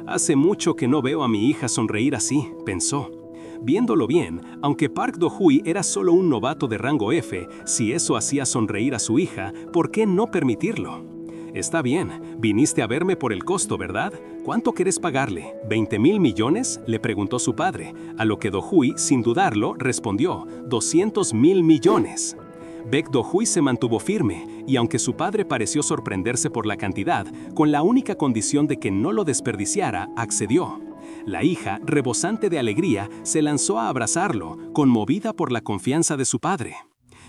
«Hace mucho que no veo a mi hija sonreír así», pensó. Viéndolo bien, aunque Park Do-hui era solo un novato de rango F, si eso hacía sonreír a su hija, ¿por qué no permitirlo? «Está bien, viniste a verme por el costo, ¿verdad? ¿Cuánto querés pagarle? ¿20.000 millones?», le preguntó su padre, a lo que Do-hui, sin dudarlo, respondió, «200.000 millones». Baek Do-hui se mantuvo firme, y aunque su padre pareció sorprenderse por la cantidad, con la única condición de que no lo desperdiciara, accedió. La hija, rebosante de alegría, se lanzó a abrazarlo, conmovida por la confianza de su padre.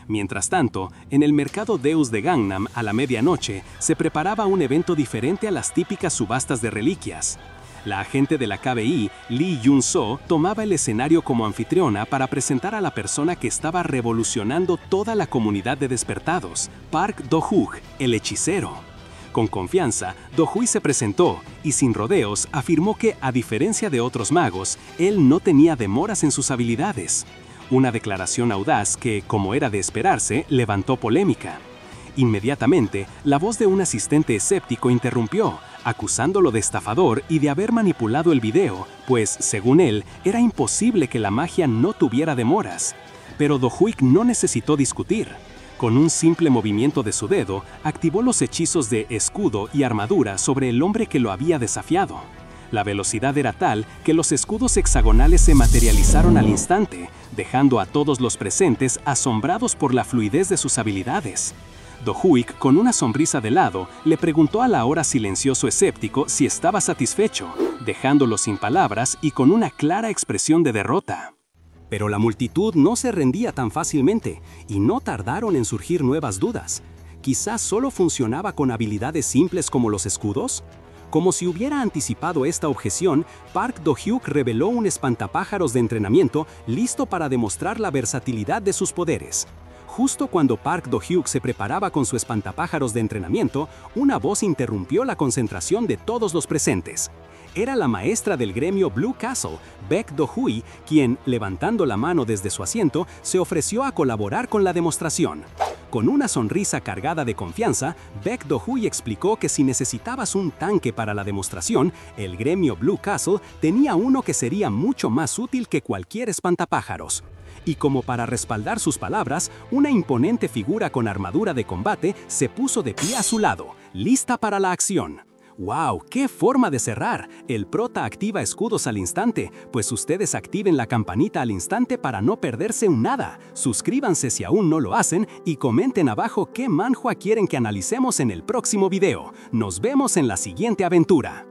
Mientras tanto, en el mercado Deus de Gangnam, a la medianoche, se preparaba un evento diferente a las típicas subastas de reliquias. La agente de la KBI, Lee Yun-so, tomaba el escenario como anfitriona para presentar a la persona que estaba revolucionando toda la comunidad de despertados, Park Do-hyuk, el hechicero. Con confianza, Do-hui se presentó y sin rodeos afirmó que, a diferencia de otros magos, él no tenía demoras en sus habilidades. Una declaración audaz que, como era de esperarse, levantó polémica. Inmediatamente, la voz de un asistente escéptico interrumpió, acusándolo de estafador y de haber manipulado el video, pues, según él, era imposible que la magia no tuviera demoras. Pero Do-hui no necesitó discutir. Con un simple movimiento de su dedo, activó los hechizos de escudo y armadura sobre el hombre que lo había desafiado. La velocidad era tal que los escudos hexagonales se materializaron al instante, dejando a todos los presentes asombrados por la fluidez de sus habilidades. Do-hui, con una sonrisa de lado, le preguntó al ahora silencioso escéptico si estaba satisfecho, dejándolo sin palabras y con una clara expresión de derrota. Pero la multitud no se rendía tan fácilmente, y no tardaron en surgir nuevas dudas. ¿Quizás solo funcionaba con habilidades simples como los escudos? Como si hubiera anticipado esta objeción, Park Do-hyuk reveló un espantapájaros de entrenamiento listo para demostrar la versatilidad de sus poderes. Justo cuando Park Do-hyuk se preparaba con su espantapájaros de entrenamiento, una voz interrumpió la concentración de todos los presentes. Era la maestra del gremio Blue Castle, Baek Do-hui, quien, levantando la mano desde su asiento, se ofreció a colaborar con la demostración. Con una sonrisa cargada de confianza, Baek Do-hui explicó que si necesitabas un tanque para la demostración, el gremio Blue Castle tenía uno que sería mucho más útil que cualquier espantapájaros. Y como para respaldar sus palabras, una imponente figura con armadura de combate se puso de pie a su lado, lista para la acción. ¡Wow! ¡Qué forma de cerrar! El prota activa escudos al instante, pues ustedes activen la campanita al instante para no perderse un nada. Suscríbanse si aún no lo hacen y comenten abajo qué manhwa quieren que analicemos en el próximo video. Nos vemos en la siguiente aventura.